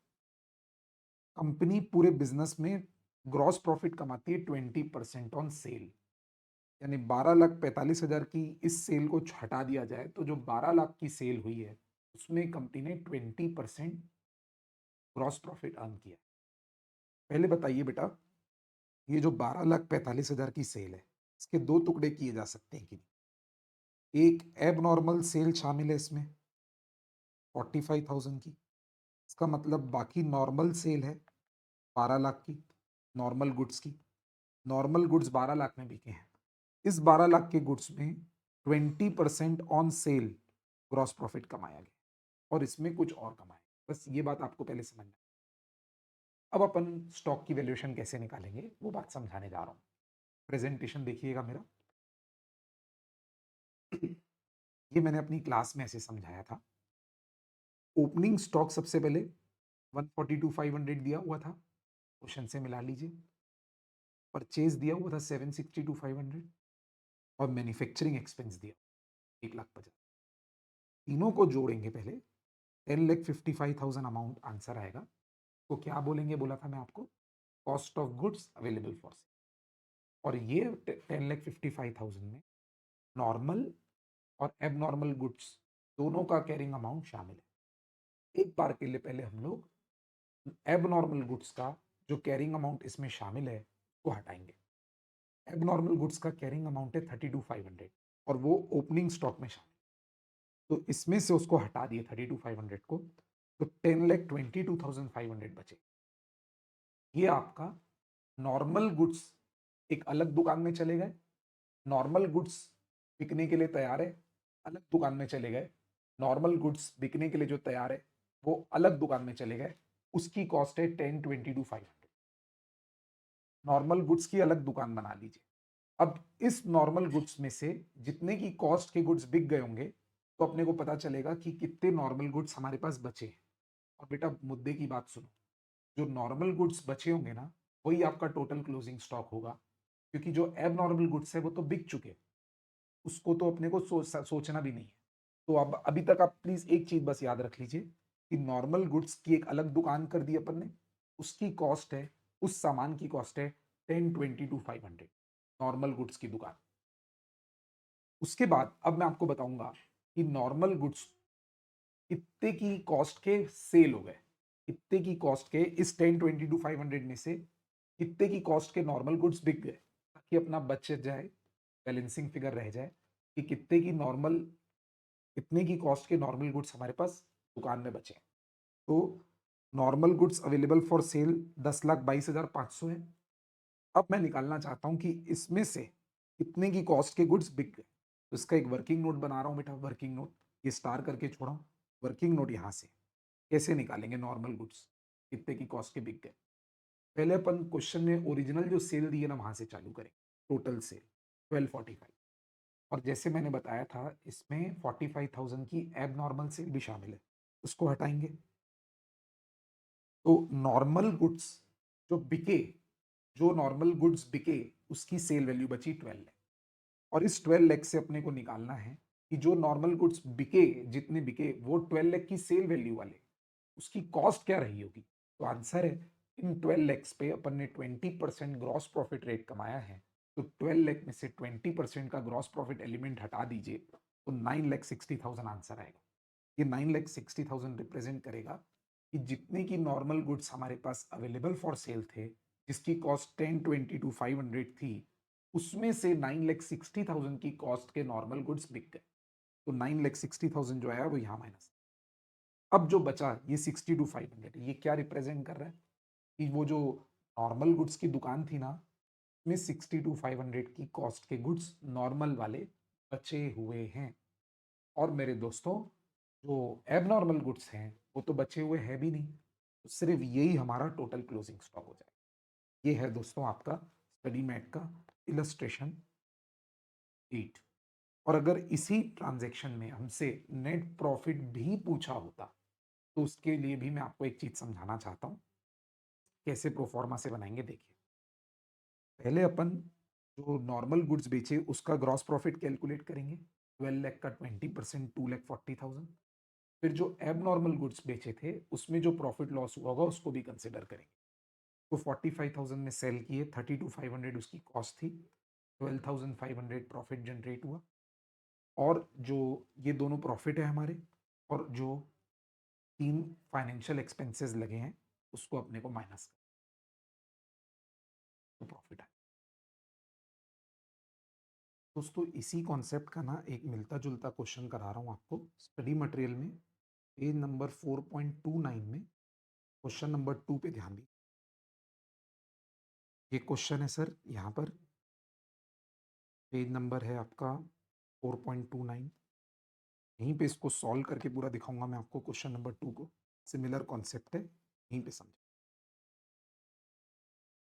कंपनी पूरे बिजनेस में ग्रॉस प्रॉफिट कमाती है 20% ऑन सेल, यानी 12,45,000 की इस सेल को हटा दिया जाए तो जो 12 लाख की सेल हुई है उसमें कंपनी ने 20% ग्रॉस प्रॉफिट अर्न किया। पहले बताइए बेटा, ये जो 12,45,000 की सेल है, इसके दो टुकड़े किए जा सकते हैं कि नहीं? एक एब नॉर्मल सेल शामिल है इसमें 45,000 की, इसका मतलब बाकी नॉर्मल सेल है 12 लाख की, नॉर्मल गुड्स की। नॉर्मल गुड्स 12 लाख में बिके हैं, इस 12 लाख के गुड्स में 20% ऑन सेल ग्रॉस प्रॉफिट कमाया गया, और इसमें कुछ और कमाया। बस ये बात आपको पहले समझना। अब अपन स्टॉक की वैल्यूएशन कैसे निकालेंगे वो बात समझाने जा रहा हूं। प्रेजेंटेशन देखिएगा मेरा। ये मैंने अपनी क्लास में ऐसे समझाया था। ओपनिंग स्टॉक सबसे पहले 142,500 दिया हुआ था, क्वेश्चन से मिला लीजिए। परचेज दिया हुआ था 762,500, और मैन्युफैक्चरिंग एक्सपेंस दिया 1,50,000। तीनों को जोड़ेंगे पहले, 10,55,000 अमाउंट आंसर आएगा। तो क्या बोलेंगे, बोला था मैं आपको, cost of goods available for sale. और ये 10,55,000 में नॉर्मल और एबनॉर्मल गुड्स दोनों का कैरिंग अमाउंट शामिल है। एक बार के लिए पहले हम लोग एबनॉर्मल गुड्स का जो कैरिंग अमाउंट इसमें शामिल है वो हटाएंगे। एबनॉर्मल गुड्स का कैरिंग अमाउंट है 32,500, और वो ओपनिंग स्टॉक में शामिल, तो इसमें से उसको हटा दिए 32,500 को, तो 10,22,500 बचे। ये आपका नॉर्मल गुड्स एक अलग दुकान में चले गए, नॉर्मल गुड्स बिकने के लिए तैयार है, अलग दुकान में चले गए। नॉर्मल गुड्स बिकने के लिए जो तैयार है, वो अलग दुकान में चले गए। उसकी कॉस्ट है 10, 20 टू 500। नॉर्मल गुड्स की अलग दुकान बना लीजिए। अब इस नॉर्मल गुड्स में से जितने की कॉस्ट के गुड्स बिक गए होंगे, तो अपने को पता चलेगा कि कितने नॉर्मल गुड्स हमारे पास बचे हैं। और बेटा मुद्दे की बात सुनो, जो नॉर्मल गुड्स बचे होंगे ना, वही आपका टोटल क्लोजिंग स्टॉक होगा। क्योंकि जो एब नॉर्मल गुड्स है वो तो बिक चुके, उसको तो अपने को सोचना भी नहीं है। तो अब अभी तक आप प्लीज एक चीज बस याद रख लीजिए कि नॉर्मल गुड्स की एक अलग दुकान कर दी अपन ने। उसकी कॉस्ट है, उस सामान की कॉस्ट है 10, 20 टू 500, नॉर्मल गुड्स की दुकान। उसके बाद अब मैं आपको बताऊंगा कि नॉर्मल गुड्स कितने की कॉस्ट के सेल हो गए, कितने की कॉस्ट के इस 10, 20 टू 500 में से कितने की कॉस्ट के नॉर्मल गुड्स बिक गए, ताकि अपना बचत जाए, बैलेंसिंग फिगर रह जाए कि कितने की नॉर्मल, कितने की कॉस्ट के नॉर्मल गुड्स हमारे पास दुकान में बचे हैं। तो normal goods available for cell 10,22,500 है। अब मैं निकालना चाहता हूं कि इसमें से कितने की कॉस्ट के गुड्स बिक गए। तो इसका एक वर्किंग नोट बना रहा हूं बेटा, वर्किंग नोट, ये स्टार करके छोड़ा हूं। वर्किंग नोट यहां से कैसे निकालेंगे नॉर्मल गुड्स कितने की कॉस्ट के बिक गए। पहले अपन क्वेश्चन में ओरिजिनल जो सेल दी है ना, वहां से चालू करें। टोटल सेल 1245, और जैसे मैंने बताया था इसमें 45,000 की एब नॉर्मल सेल भी शामिल है, उसको हटाएंगे। तो नॉर्मल गुड्स जो बिके, जो नॉर्मल गुड्स बिके, उसकी सेल वैल्यू बची 12 लाख। और इस 12 लाख से अपने को निकालना है कि जो नॉर्मल गुड्स बिके, जितने बिके वो 12 लाख की सेल वैल्यू वाले, उसकी कॉस्ट क्या रही होगी। तो आंसर है, इन 12 लैक्स पे अपन ने 20% ग्रॉस प्रॉफिट रेट कमाया है। तो 12 लाख में से 20% का ग्रॉस प्रॉफिट एलिमेंट हटा दीजिए, तो 9,60,000 आंसर आएगा। ये 9,60,000 रिप्रेजेंट करेगा कि जितने की नॉर्मल गुड्स हमारे पास अवेलेबल फॉर सेल थे, जिसकी कॉस्ट 10, 20 टू 500 थी, उसमें से 9,60,000 की कॉस्ट के नॉर्मल गुड्स बिक गए। तो 9,60,000 जो आया वो यहाँ माइनस। अब जो बचा ये 60 टू 500, ये क्या रिप्रेजेंट कर रहा है कि वो जो नॉर्मल गुड्स की दुकान थी ना, में 60 टू 500 की कॉस्ट के गुड्स नॉर्मल वाले बचे हुए हैं। और मेरे दोस्तों, जो एबनॉर्मल गुड्स हैं वो तो बचे हुए हैं भी नहीं, तो सिर्फ यही हमारा टोटल क्लोजिंग स्टॉक हो जाएगा। ये है दोस्तों आपका स्टडी मैट का इलस्ट्रेशन 8। और अगर इसी ट्रांजैक्शन में हमसे नेट प्रॉफिट भी पूछा होता, तो उसके लिए भी मैं आपको एक चीज समझाना चाहता हूं, कैसे प्रोफॉर्मा से बनाएंगे। देखिए, पहले अपन जो नॉर्मल गुड्स बेचे उसका ग्रॉस प्रॉफिट कैलकुलेट करेंगे, 12 लाख का 20%, 2,40,000। फिर जो एब नॉर्मल गुड्स बेचे थे उसमें जो प्रॉफिट लॉस हुआ होगा उसको भी कंसिडर करेंगे। तो 45,000 में सेल किए, 32,500 उसकी कॉस्ट थी, 12,500 प्रॉफिट जनरेट हुआ। और जो ये दोनों प्रॉफिट है हमारे, और जो 3 फाइनेंशियल एक्सपेंसेस लगे हैं उसको अपने को माइनस कर, तो प्रॉफिट है। दोस्तों इसी कॉन्सेप्ट का ना एक मिलता जुलता क्वेश्चन करा रहा हूँ आपको स्टडी मटेरियल में, पेज नंबर 4.29 में क्वेश्चन नंबर 2 पे ध्यान दी। ये क्वेश्चन है सर, यहाँ पर पेज नंबर है आपका 4.29। यहीं पे इसको सॉल्व करके पूरा दिखाऊंगा मैं आपको क्वेश्चन नंबर 2 को। सिमिलर कॉन्सेप्ट है, यहीं पे समझ।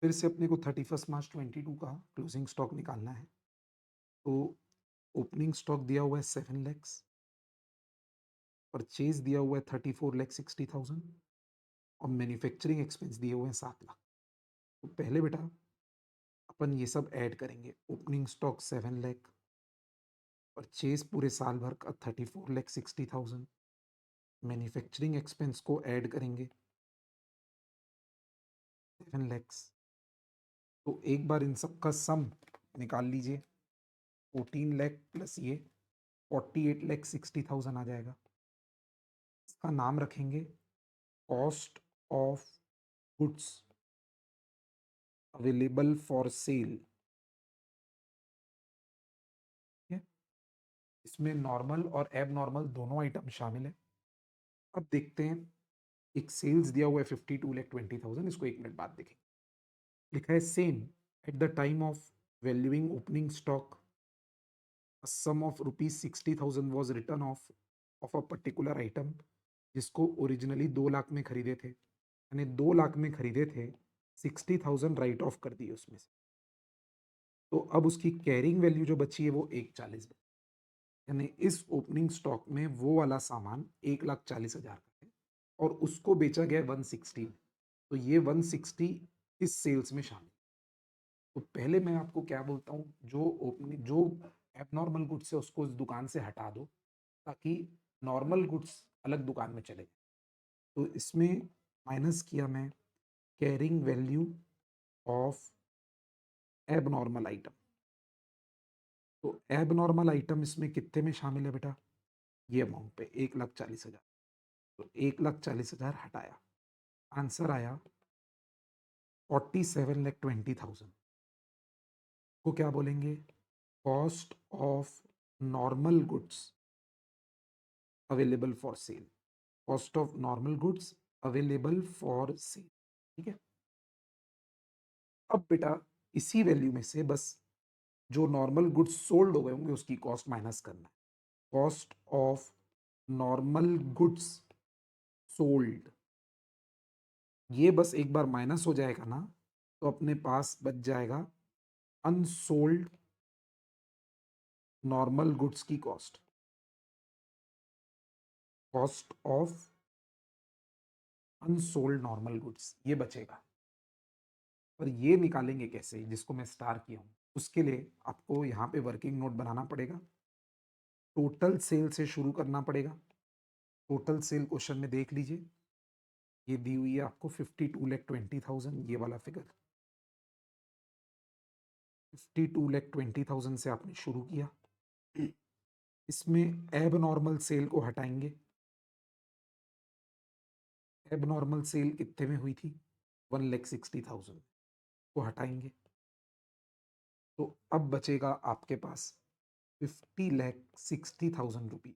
फिर से अपने को 31 मार्च 22 का क्लोजिंग स्टॉक निकालना है। तो ओपनिंग स्टॉक दिया हुआ है 7 लैक्स, परचेज दिया हुआ है 34,60,000, और मैन्युफैक्चरिंग एक्सपेंस दिए हुए हैं 7 लाख। तो पहले बेटा अपन ये सब ऐड करेंगे। ओपनिंग स्टॉक 7 लाख, परचेज पूरे साल भर का 34,60,000, मैन्युफैक्चरिंग एक्सपेंस को ऐड करेंगे 7 लैक्स। तो एक बार इन सब का सम निकाल लीजिए, 14 लाख प्लस ये 48,60,000 आ जाएगा। इसका नाम रखेंगे cost of goods available for cell. इसमें नॉर्मल और एब नॉर्मल दोनों आइटम शामिल है। अब देखते हैं, एक सेल्स दिया हुआ है 52,20,000, इसको एक मिनट बाद देखेंगे। लिखा है same at the time of valuing opening stock sum of ₹60,000 was return of a particular item, जिसको ओरिजिनली 2 लाख में खरीदे थे, यानी 2 लाख में खरीदे थे, 60,000 राइट ऑफ कर दिए उसमें से। तो अब उसकी कैरिंग वैल्यू जो बची है वो 140 बची, यानी इस ओपनिंग स्टॉक में वो वाला सामान 1,40,000 का है और उसको बेचा गया 160 में। तो ये 160 इस सेल्स में शामिल। तो पहले मैं आपको क्या बोलता हूँ, जो एबनॉर्मल गुड्स है उसको उस दुकान से हटा दो, ताकि नॉर्मल गुड्स अलग दुकान में चले जाए। तो इसमें माइनस किया मैं carrying value of abnormal item. तो एबनॉर्मल आइटम इसमें कितने में शामिल है बेटा, ये अमाउंट पे 1,40,000। तो 1,40,000 हटाया, आंसर आया 47,20,000 को क्या बोलेंगे, cost of normal goods available for cell. Cost of normal goods available for cell, ठीक है। अब बेटा इसी वैल्यू में से बस जो नॉर्मल गुड्स सोल्ड हो गए होंगे उसकी कॉस्ट माइनस करना है। Cost of normal goods sold, ये बस एक बार माइनस हो जाएगा ना, तो अपने पास बच जाएगा अनसोल्ड नॉर्मल गुड्स की cost. Cost of unsold normal goods ये बचेगा। और ये निकालेंगे कैसे, जिसको मैं स्टार किया हूं, उसके लिए आपको यहाँ पे वर्किंग नोट बनाना पड़ेगा। टोटल सेल से शुरू करना पड़ेगा। टोटल सेल क्वेश्चन में देख लीजिए, ये दी हुई है आपको 52,20,000, ये वाला फिगर 52,20,000 से आपने शुरू किया। इसमें एब नॉर्मल सेल को हटाएंगे। एब नॉर्मल सेल कितने में हुई थी, 1,60,000 को हटाएंगे। तो अब बचेगा आपके पास 50,60,000 रुपी,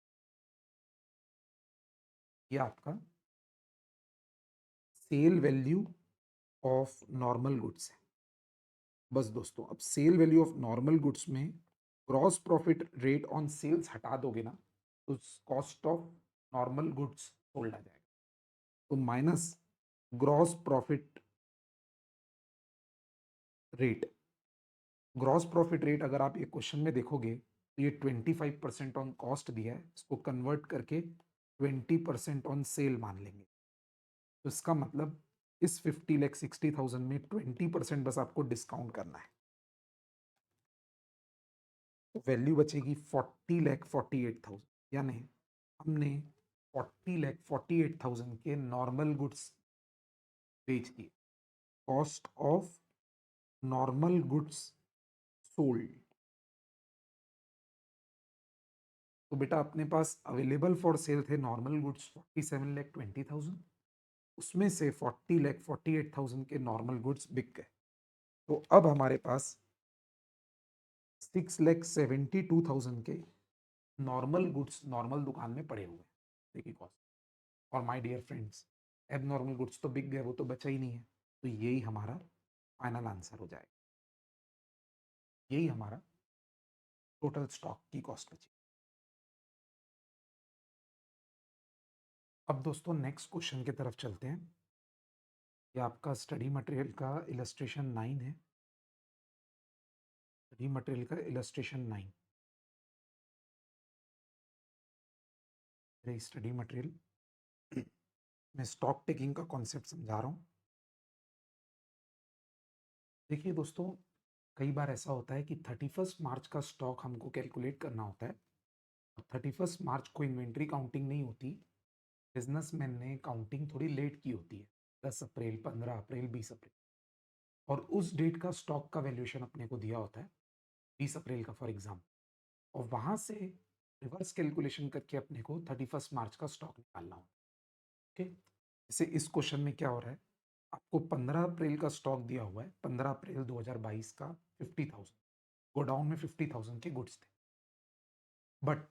ये आपका sale value of normal goods है। बस दोस्तों, अब sale value of normal goods में gross profit rate on sales हटा दोगे ना, तो cost of normal goods sold आ जाएगा। तो minus gross profit rate. Gross profit rate अगर आप ये क्वेश्चन में देखोगे तो ये 25% ऑन कॉस्ट दिया है, इसको कन्वर्ट करके 20% ऑन सेल मान लेंगे। तो इसका मतलब इस 50,60,000 में 20% बस आपको डिस्काउंट करना है, तो वैल्यू बचेगी 40,48,000। यानी हमने 40,48,000 के नॉर्मल गुड्स बेच दिए। Cost of normal goods sold. तो बेटा अपने पास अवेलेबल फॉर सेल थे नॉर्मल गुड्स 47,20,000, उसमें से 40,48,000 के नॉर्मल गुड्स बिक गए। तो अब हमारे पास 6,72,000 के नॉर्मल गुड्स नॉर्मल दुकान में पड़े हुए हैं, देखिए कॉस्ट। और माय डियर फ्रेंड्स, एब नॉर्मल गुड्स तो बिक गए, वो तो बचा ही नहीं है। तो यही हमारा फाइनल आंसर हो जाएगा, यही हमारा टोटल स्टॉक की कॉस्ट बची। अब दोस्तों नेक्स्ट क्वेश्चन की तरफ चलते हैं। ये आपका स्टडी मटेरियल का इलस्ट्रेशन 9 है। स्टडी मटेरियल का इलस्ट्रेशन 9, स्टडी मटेरियल मैं स्टॉक टेकिंग का कॉन्सेप्ट समझा रहा हूँ। देखिए दोस्तों, कई बार ऐसा होता है कि 31 मार्च का स्टॉक हमको कैलकुलेट करना होता है, और 31 मार्च को इन्वेंट्री काउंटिंग नहीं होती, बिजनेसमैन ने काउंटिंग थोड़ी लेट की होती है, 10 अप्रैल, 15 अप्रैल, 20 अप्रैल, और उस डेट का स्टॉक का वैल्यूएशन अपने को दिया होता है 20 अप्रैल का फॉर एग्जाम्पल, और वहां से रिवर्स कैलकुलेशन करके अपने को 31 मार्च का स्टॉक निकालना होता है। ओके, जैसे इस क्वेश्चन में क्या हो रहा है, आपको 15 अप्रैल का स्टॉक दिया हुआ है, 15 अप्रैल 2022 का 50,000, गोडाउन में 50,000 के गुड्स थे। बट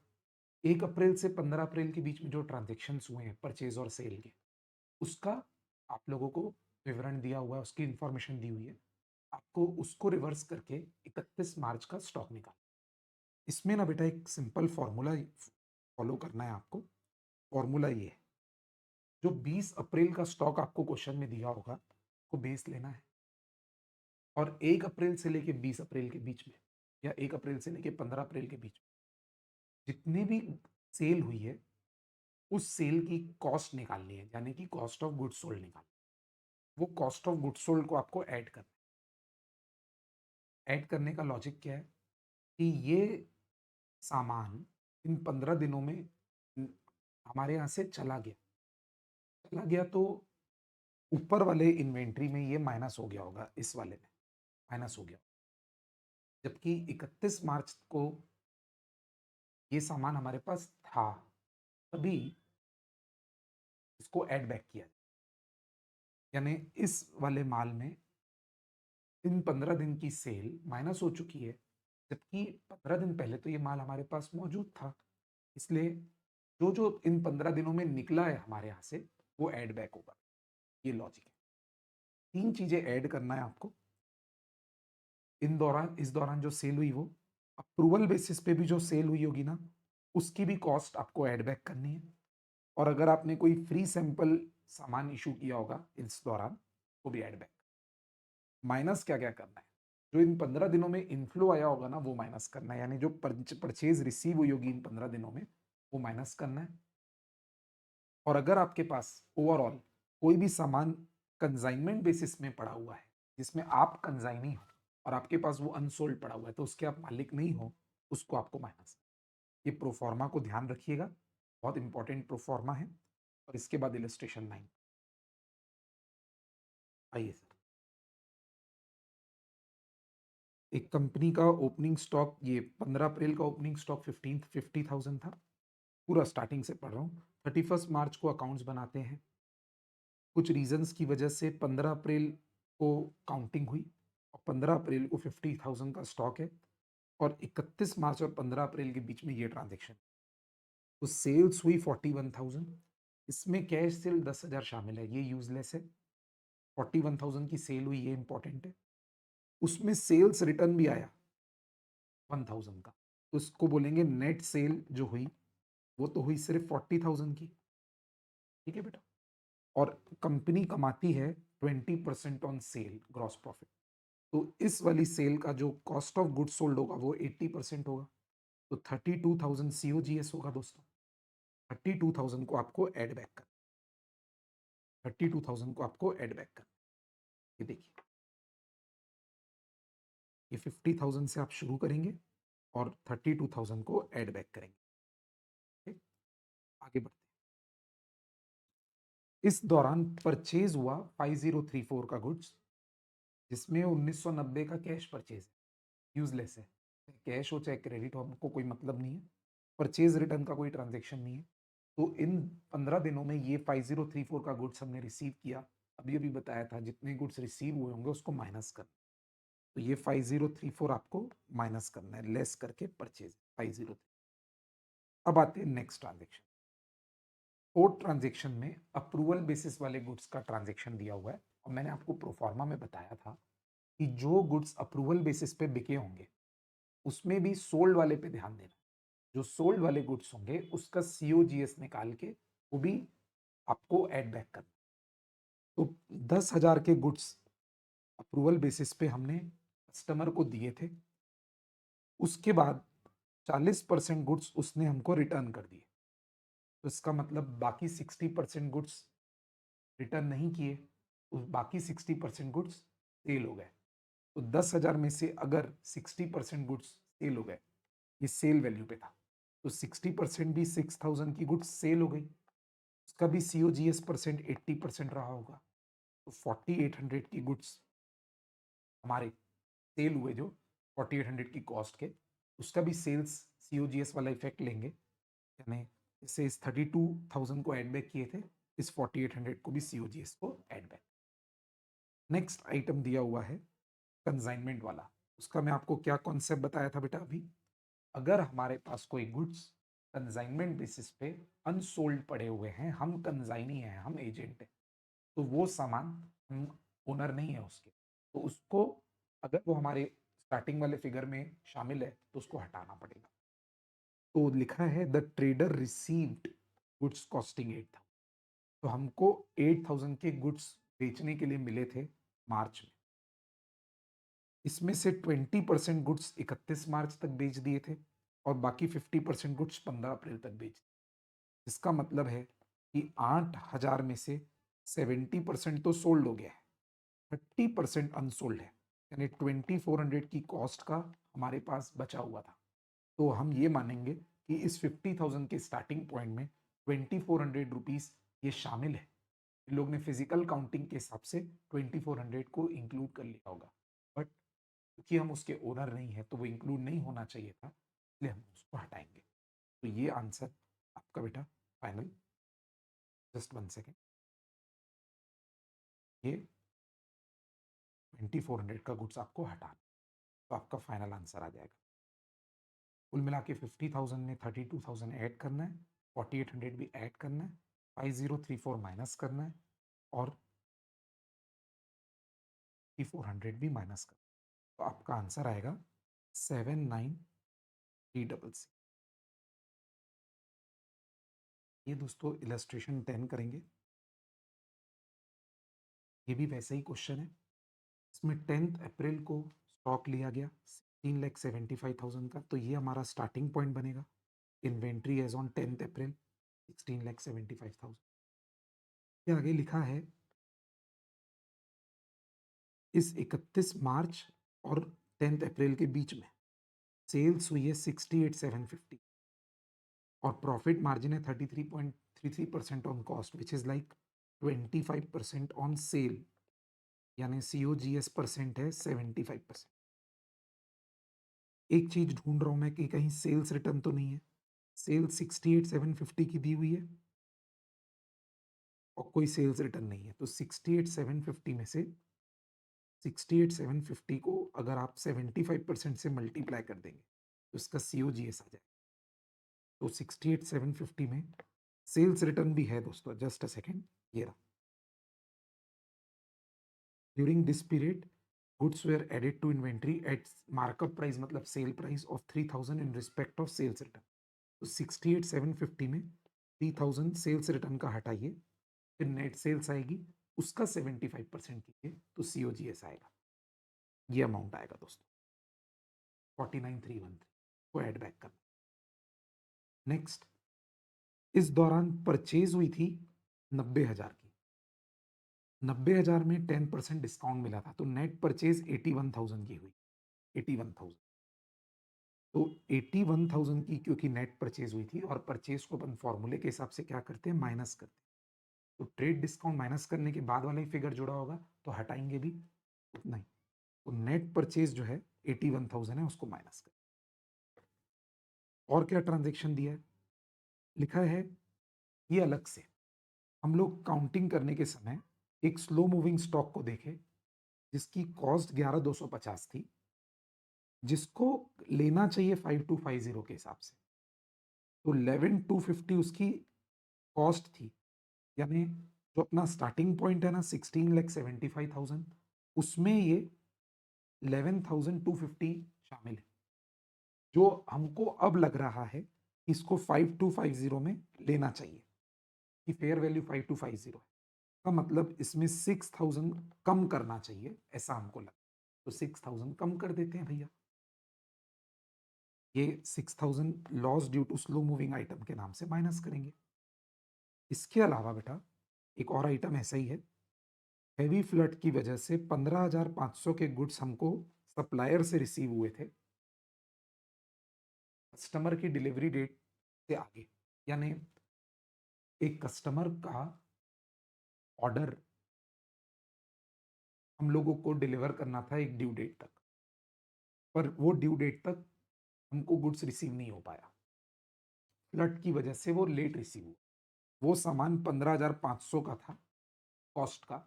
1 अप्रैल से 15 अप्रैल के बीच में जो ट्रांजेक्शन हुए हैं परचेज और सेल के, उसका आप लोगों को विवरण दिया हुआ है, उसकी इंफॉर्मेशन दी हुई है। आपको उसको रिवर्स करके 31 मार्च का स्टॉक निकाल, इसमें ना बेटा एक सिंपल फॉर्मूला फॉलो करना है आपको। फॉर्मूला ये है, जो 20 अप्रैल का स्टॉक आपको क्वेश्चन में दिया होगा, को बेस लेना है और 1 अप्रैल से लेके 20 अप्रैल के बीच में या 1 अप्रैल से लेके 15 अप्रैल के बीच में जितनी भी सेल हुई है, उस सेल की कॉस्ट निकालनी है, यानी कि कॉस्ट ऑफ गुड्स सोल्ड निकालनी है। वो कॉस्ट ऑफ गुड्स सोल्ड को आपको ऐड करना है। ऐड करने का लॉजिक क्या है कि ये सामान इन 15 दिनों में हमारे यहाँ से चला गया तो ऊपर वाले इन्वेंट्री में ये माइनस हो गया होगा, इस वाले में माइनस हो गया, जबकि 31 मार्च को ये सामान हमारे पास था, तभी इसको ऐड बैक किया, यानी इस वाले माल में इन 15 दिन की सेल माइनस हो चुकी है, जबकि 15 दिन पहले तो ये माल हमारे पास मौजूद था। इसलिए जो जो इन 15 दिनों में निकला है हमारे यहाँ से, वो ऐड बैक होगा। ये लॉजिक है। 3 चीजें ऐड करना है आपको इस दौरान जो सेल हुई, वो अप्रूवल बेसिस पे भी जो सेल हुई होगी ना, उसकी भी कॉस्ट आपको ऐड बैक करनी है। और अगर आपने कोई फ्री सैंपल सामान इशू किया होगा इस दौरान, वो भी ऐड बैक। माइनस क्या क्या करना है, जो इन 15 दिनों में इनफ्लो आया होगा ना, वो माइनस करना है, यानी जो परचेज रिसीव हुई होगी इन 15 दिनों में, वो माइनस करना है। और अगर आपके पास ओवरऑल कोई भी सामान कंसाइनमेंट बेसिस में पड़ा हुआ है, जिसमें आप कंसाइनी हो और आपके पास वो अनसोल्ड पड़ा हुआ है, तो उसके आप मालिक नहीं हो, उसको आपको माइनस। ये प्रोफॉर्मा को ध्यान रखिएगा, बहुत इंपॉर्टेंट प्रोफॉर्मा है। और इसके बाद इलस्ट्रेशन 9 आइए सर। एक कंपनी का ओपनिंग स्टॉक, ये 15 अप्रैल का ओपनिंग स्टॉक 50,000 था। पूरा स्टार्टिंग से पढ़ रहा हूँ। 31 मार्च को अकाउंट्स बनाते हैं। कुछ रीजंस की वजह से 15 अप्रैल को काउंटिंग हुई और 15 अप्रैल को 50,000 का स्टॉक है और 31 मार्च और 15 अप्रैल के बीच में ये ट्रांजेक्शन। तो सेल्स हुई 41,000। इसमें कैश सेल 10,000 शामिल है, ये यूजलेस है। 41,000 की सेल हुई, ये इंपॉर्टेंट है। उसमें सेल्स रिटर्न भी आया 1,000 का, तो उसको बोलेंगे नेट सेल जो हुई, वो तो हुई सिर्फ 40,000 की। ठीक है बेटा। और कंपनी कमाती है 20% ऑन सेल ग्रॉस प्रॉफिट। तो इस वाली सेल का जो कॉस्ट ऑफ गुड्स सोल्ड होगा वो 80% होगा। तो 32,000 COGS होगा दोस्तों। 32,000 को आपको ऐड बैक कर 32,000 को आपको ऐड बैक कर ये देखिए, ये 50,000 से आप शुरू करेंगे और 32,000 को ऐड बैक करेंगे। ठीक? आगे बढ़ते हैं। इस दौरान परचेज हुआ 5034 का गुड्स, जिसमें 1990 का कैश परचेज है, यूजलेस है। कैश हो चाहे क्रेडिट हो, हमको कोई मतलब नहीं है। परचेज रिटर्न का कोई ट्रांजेक्शन नहीं है। तो इन 15 दिनों में ये 5034 का गुड्स हमने रिसीव किया। अभी अभी बताया था, जितने गुड्स रिसीव हुए होंगे उसको माइनस कर, तो ये 5034 आपको माइनस करना है, लेस करके परचेज 503। अब आते हैं नेक्स्ट ट्रांजेक्शन। फोर्थ ट्रांजेक्शन में अप्रूवल बेसिस वाले गुड्स का ट्रांजेक्शन दिया हुआ है और मैंने आपको प्रोफार्मा में बताया था कि जो गुड्स अप्रूवल बेसिस पे बिके होंगे, उसमें भी सोल्ड वाले पे ध्यान देना। जो सोल्ड वाले गुड्स होंगे उसका COGS निकाल के वो भी आपको ऐड बैक करना। तो 10,000 के गुड्स अप्रूवल बेसिस पे हमने कस्टमर को दिए थे। उसके बाद 40% गुड्स उसने हमको रिटर्न कर दिए। तो इसका मतलब बाकी 60% गुड्स रिटर्न नहीं किए, उस बाकी 60% गुड्स सेल हो गए। तो 10,000 में से अगर 60% गुड्स सेल हो गए, ये सेल वैल्यू पे था, तो 60% भी 6,000 की गुड्स सेल हो गई। उसका भी COGS परसेंट 80% रहा होगा। तो 4,800 की गुड्स हमारे सेल हुए, जो 4,800 की कॉस्ट के, उसका भी सेल्स COGS वाला इफेक्ट लेंगे, यानी इससे इस 32,000 को ऐड बैक किए थे, इस 4,800 को भी COGS को ऐड बैक। नेक्स्ट आइटम दिया हुआ है कंसाइनमेंट वाला। उसका मैं आपको क्या कॉन्सेप्ट बताया था बेटा अभी। अगर हमारे पास कोई गुड्स कंसाइनमेंट बेसिस पे अनसोल्ड पड़े हुए हैं, हम कंसाइनी हैं, हम एजेंट हैं, तो वो सामान हम ओनर नहीं है उसके, तो उसको, अगर वो हमारे स्टार्टिंग वाले फिगर में शामिल है, तो उसको हटाना पड़ेगा। तो लिखा है the trader received goods costing 8,000। तो हमको 8,000 के गुड्स बेचने के लिए मिले थे मार्च में। इसमें से 20% गुड्स 31 मार्च तक बेच दिए थे और बाकी 50% गुड्स 15 अप्रैल तक बेच दिए। इसका मतलब है कि 8,000 में से 70% तो सोल्ड हो गया है, 30% अनसोल्ड है, यानी 2400 की कॉस्ट का हमारे पास बचा हुआ था। तो हम ये मानेंगे कि इस 50,000 के स्टार्टिंग पॉइंट में 2400 रुपीज ये शामिल है। इन लोग ने फिजिकल काउंटिंग के हिसाब से 2400 को इंक्लूड कर लिया होगा, बट क्योंकि हम उसके ओनर नहीं है तो वो इंक्लूड नहीं होना चाहिए था, इसलिए हम उसको हटाएंगे। तो ये आंसर आपका बेटा फाइनल। जस्ट 1 सेकेंड, ये 2400 का गुड्स आपको हटाना, तो आपका फाइनल आंसर आ जाएगा। कुल मिला के 50,000 में 32,000 ऐड करना है, 4800 भी ऐड करना है, 5034 माइनस करना है और 5400 भी माइनस करना है। तो आपका आंसर आएगा 79366। ये दोस्तों इलस्ट्रेशन 10 करेंगे। ये भी वैसे ही क्वेश्चन है। इसमें 10 अप्रैल को स्टॉक लिया गया 16,75,000 का, तो ये हमारा स्टार्टिंग पॉइंट बनेगा। इन्वेंट्री एज ऑन 10 अप्रैल 16,75,000। ये आगे लिखा है इस 31 मार्च और 10 अप्रैल के बीच में सेल्स हुई है 68,750 और प्रॉफिट मार्जिन है 33.33% on cost, which is like 25% on sale, यानी COGS परसेंट है 75%। एक चीज ढूंढ रहा हूं मैं कि कहीं सेल्स रिटर्न तो नहीं है। सेल्स 68,750 की दी हुई है और कोई सेल्स रिटर्न नहीं है, तो 68,750 में से 68,750 को अगर आप 75% से मल्टीप्लाई कर देंगे तो इसका COGS आ जाए। तो 68,750 में सेल्स रिटर्न भी है दोस्तों। जस्ट अ सेकेंड, ये रहा। During this period goods were added to inventory at markup price, मतलब sale price of 3,000 in respect of sales return. तो 68,750 में 3,000 सेल्स रिटर्न का हटाइए, फिर नेट सेल्स आएगी, उसका 75% कीजिए तो COGS आएगा। ये अमाउंट आएगा दोस्तों 49,313 को ऐड बैक करना। नेक्स्ट, इस दौरान परचेज हुई थी 90,000 की। 90,000 में 10% डिस्काउंट मिला था, तो नेट परचेज 81,000 की हुई। 81,000, तो 81,000 की क्योंकि नेट परचेज हुई थी और परचेज को अपन फॉर्मूले के हिसाब से क्या करते हैं, माइनस करते हैं। तो ट्रेड डिस्काउंट माइनस करने के बाद वाला ही फिगर जुड़ा होगा, तो हटाएंगे भी उतना ही। तो नेट परचेज जो है 81,000 है, उसको माइनस कर। और क्या ट्रांजेक्शन दिया है, लिखा है ये अलग से। हम लोग काउंटिंग करने के समय एक स्लो मूविंग स्टॉक को देखें जिसकी कॉस्ट 11,250 थी, जिसको लेना चाहिए 5,250 के हिसाब से, तो 11,250 उसकी कॉस्ट थी, यानी जो अपना स्टार्टिंग पॉइंट है ना 16,75,000, उसमें ये 11,250 शामिल है, जो हमको अब लग रहा है कि इसको 5,250 में लेना चाहिए, कि फेयर वैल्यू 5,250 है। का मतलब इसमें 6,000 कम करना चाहिए, ऐसा हमको लगा। तो 6,000 कम कर देते हैं भैया। ये 6,000 loss due to slow moving item के नाम से माइनस करेंगे। इसके अलावा बेटा एक और आइटम ऐसा ही है, हैवी फ्लड की वजह से 15,500 के गुड्स हमको सप्लायर से रिसीव हुए थे कस्टमर की डिलीवरी डेट से आगे, यानी एक कस्टमर का ऑर्डर हम लोगों को डिलीवर करना था एक ड्यू डेट तक, पर वो ड्यू डेट तक हमको गुड्स रिसीव नहीं हो पाया, फ्लड की वजह से वो लेट रिसीव हुआ। वो सामान 15,500 का था कॉस्ट का,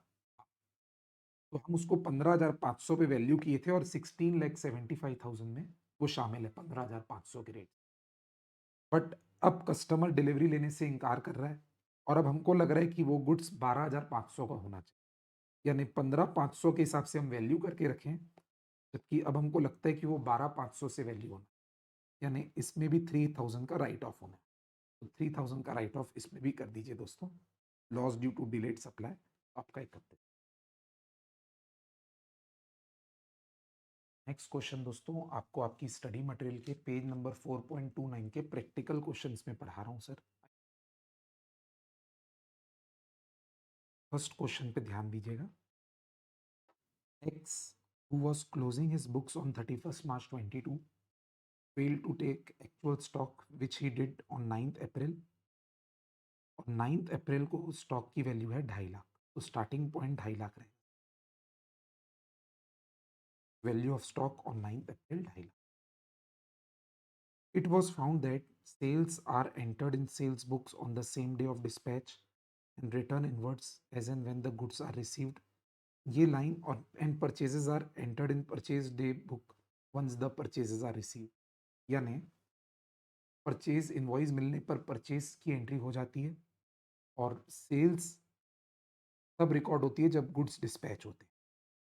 तो हम उसको 15,500 पे वैल्यू किए थे और 16,75,000 में वो शामिल है 15,500 के रेट। बट अब कस्टमर डिलीवरी लेने से इनकार कर रहा है और अब हमको लग रहा है कि वो गुड्स 12,500 का होना चाहिए, यानी 15,500 के हिसाब से हम वैल्यू करके रखें, जबकि अब हमको लगता है कि वो 12,500 से वैल्यू होना। यानी इसमें भी 3000 का राइट ऑफ होना है। तो 3000 का राइट ऑफ इसमें भी कर दीजिए दोस्तों। Loss due to delayed supply आपका 31। नेक्स्ट क्वेश्चन दोस्तों, आपको आपकी स्टडी मटेरियल के पेज नंबर 4.29 के प्रैक्टिकल क्वेश्चंस में पढ़ा रहा हूं सर। फर्स्ट क्वेश्चन पे ध्यान दीजिएगा। X, who was closing his books on 31st March 22, failed to take actual stock which he did on 9th April। और 9th अप्रैल को स्टॉक की वैल्यू है 2.5 लाख, तो स्टार्टिंग पॉइंट 2.5 लाख रहे। Value of stock on 9th April 2.5 lakh. It was found that sales are entered in sales books on the same day of dispatch and return inwards as and when the goods are received। ये लाइन और and purchases are entered in purchase day book once the purchases are received, यानी परचेज इनवॉइस मिलने पर परचेज की एंट्री हो जाती है और सेल्स तब रिकॉर्ड होती है जब गुड्स डिस्पैच होते हैं,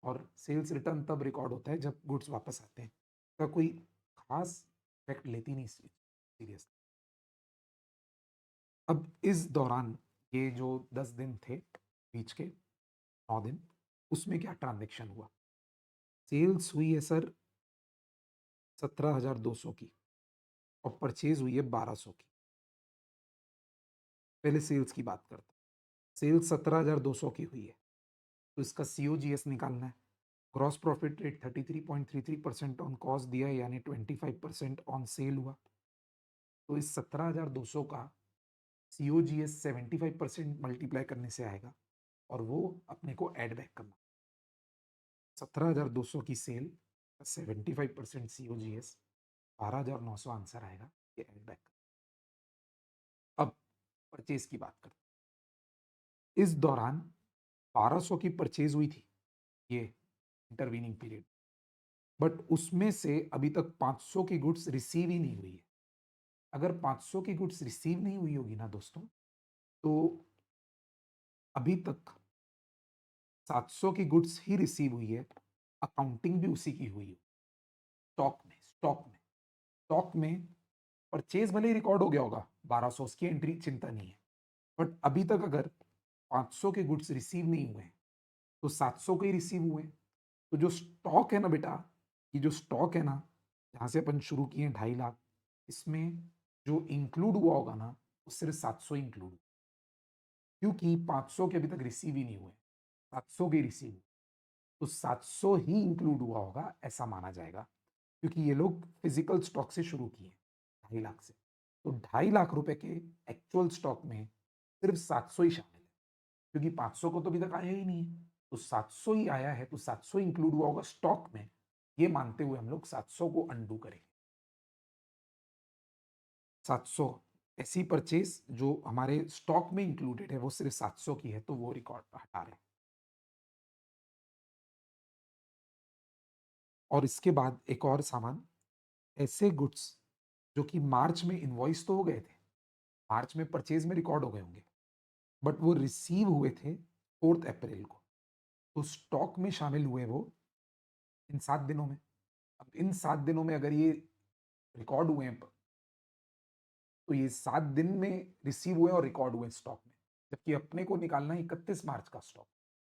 और सेल्स रिटर्न तब रिकॉर्ड होता है जब गुड्स वापस आते हैं। का कोई खास इफेक्ट लेती नहीं सीरियस। अब इस दौरान ये जो 10 दिन थे बीच के 9 दिन, उसमें क्या ट्रांजेक्शन हुआ? सेल्स हुई है सर 17,200 की और परचेज हुई है 1200 की। पहले सेल्स की बात करते हैं। सेल्स 17,200 की हुई है, तो इसका COGS निकालना है। Gross profit rate 33.33% on cost दिया है, यानी 25% ऑन सेल हुआ। तो इस 17,200 का COGS 75% मल्टीप्लाई करने से आएगा और वो अपने को एड बैक करना। 17,200 की सेल 75% COGS 12,900 आंसर आएगा, ये एड बैक। अब परचेज की बात करते हैं। इस दौरान 1200 की परचेज हुई थी, ये इंटरवीनिंग पीरियड, बट उसमें से अभी तक 500 की गुड्स रिसीव ही नहीं हुई है। अगर 500 की गुड्स रिसीव नहीं हुई होगी ना दोस्तों, तो अभी तक 700 की गुड्स ही रिसीव हुई है, अकाउंटिंग भी उसी की हुई है। स्टॉक में परचेज भले ही रिकॉर्ड हो गया होगा 1200, उसकी एंट्री चिंता नहीं है, बट अभी तक अगर 500 के गुड्स रिसीव नहीं हुए तो 700 के ही रिसीव हुए। तो जो स्टॉक है ना बेटा, ये जो स्टॉक है ना, जहां से अपन शुरू किए 2.5 लाख, इसमें जो इंक्लूड हुआ होगा ना, वो सिर्फ 700 इंक्लूड, क्योंकि 500 के अभी तक रिसीव ही नहीं हुए, 700 के रिसीव, तो 700 ही इंक्लूड हुआ होगा ऐसा माना जाएगा, क्योंकि ये लोग फिजिकल स्टॉक से शुरू किए 2.5 लाख से। तो 2.5 लाख रुपए के एक्चुअल स्टॉक में सिर्फ 700 ही शामिल है, क्योंकि 500 को तो अभी तक आया ही नहीं है। तो 700 ही आया है, तो 700 इंक्लूड हुआ होगा स्टॉक में, ये मानते हुए हम लोग 700 को अंडू करेंगे। 700 ऐसी परचेज जो हमारे स्टॉक में इंक्लूडेड है वो सिर्फ 700 की है, तो वो रिकॉर्ड हटा रहे हैं। और इसके बाद एक और सामान, ऐसे गुड्स जो कि मार्च में इनवॉइस तो हो गए थे, मार्च में परचेज में रिकॉर्ड हो गए होंगे, बट वो रिसीव हुए थे 4 अप्रैल को, तो स्टॉक में शामिल हुए वो इन 7 दिनों में। अब इन 7 दिनों में अगर ये रिकॉर्ड हुए हैं, तो ये 7 दिन में रिसीव हुए और रिकॉर्ड हुए स्टॉक में, जबकि अपने को निकालना है 31 मार्च का स्टॉक।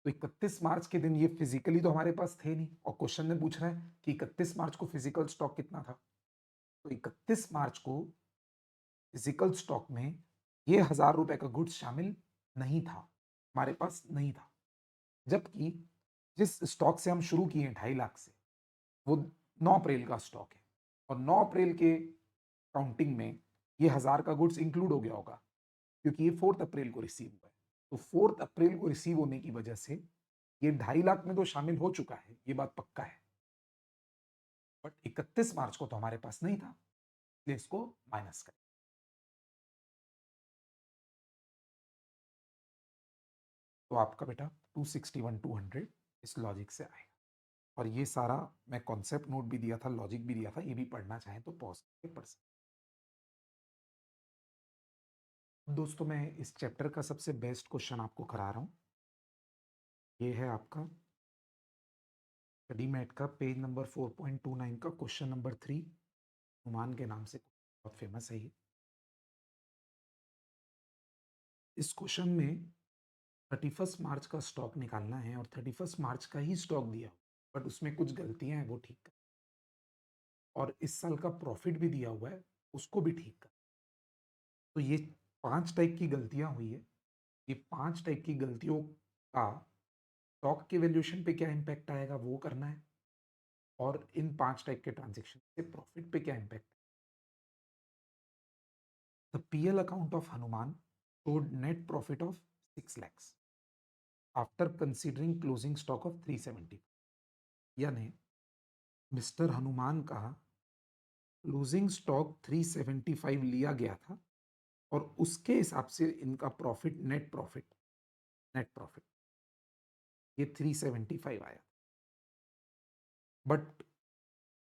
तो 31 मार्च के दिन ये फिजिकली तो हमारे पास थे नहीं, और क्वेश्चन में पूछ रहा है कि 31 मार्च को फिजिकल स्टॉक कितना था। तो 31 मार्च को फिजिकल स्टॉक में ये 1,000 रुपए का गुड्स शामिल नहीं था, हमारे पास नहीं था। जबकि जिस स्टॉक से हम शुरू किए 2.5 लाख से, वो 9 अप्रैल का स्टॉक है, और 9 अप्रैल के काउंटिंग में ये 1,000 का गुड्स इंक्लूड हो गया होगा, क्योंकि ये 4 अप्रैल को रिसीव हुआ है। तो 4 अप्रैल को रिसीव होने की वजह से ये 2.5 लाख में तो शामिल हो चुका है, ये बात पक्का है, बट 31 मार्च को तो हमारे पास नहीं था, इसलिए इसको माइनस करें। तो आपका बेटा 261 200 इस लॉजिक से आएगा। और ये सारा मैं कॉन्सेप्ट नोट भी दिया था, लॉजिक भी दिया था, ये भी पढ़ना चाहें तो पॉज करके पढ़ सकते। दोस्तों मैं इस चैप्टर का सबसे बेस्ट क्वेश्चन आपको करा रहा हूँ। ये है आपका स्टडी मैट का पेज नंबर 4.29 का क्वेश्चन नंबर 3। हनुमान के नाम से बहुत फेमस है ये। इस क्वेश्चन में 31 मार्च का स्टॉक निकालना है और 31 मार्च का ही स्टॉक दिया, बट उसमें कुछ गलतियां हैं वो ठीक कर, और इस साल का प्रॉफिट भी दिया हुआ है उसको भी ठीक कर। तो ये 5 टाइप की गलतियां हुई है। ये 5 टाइप की गलतियों का स्टॉक के वैल्यूएशन पे क्या इम्पैक्ट आएगा वो करना है, और इन 5 टाइप के ट्रांजैक्शन से प्रॉफिट पे क्या इम्पैक्ट है। The PL account of Hanuman showed net profit of 6 lakhs after considering closing stock of 370। यानी मिस्टर हनुमान का क्लोजिंग स्टॉक 375 लिया गया था, और उसके हिसाब से इनका प्रॉफिट, नेट प्रॉफिट ये 375 आया। बट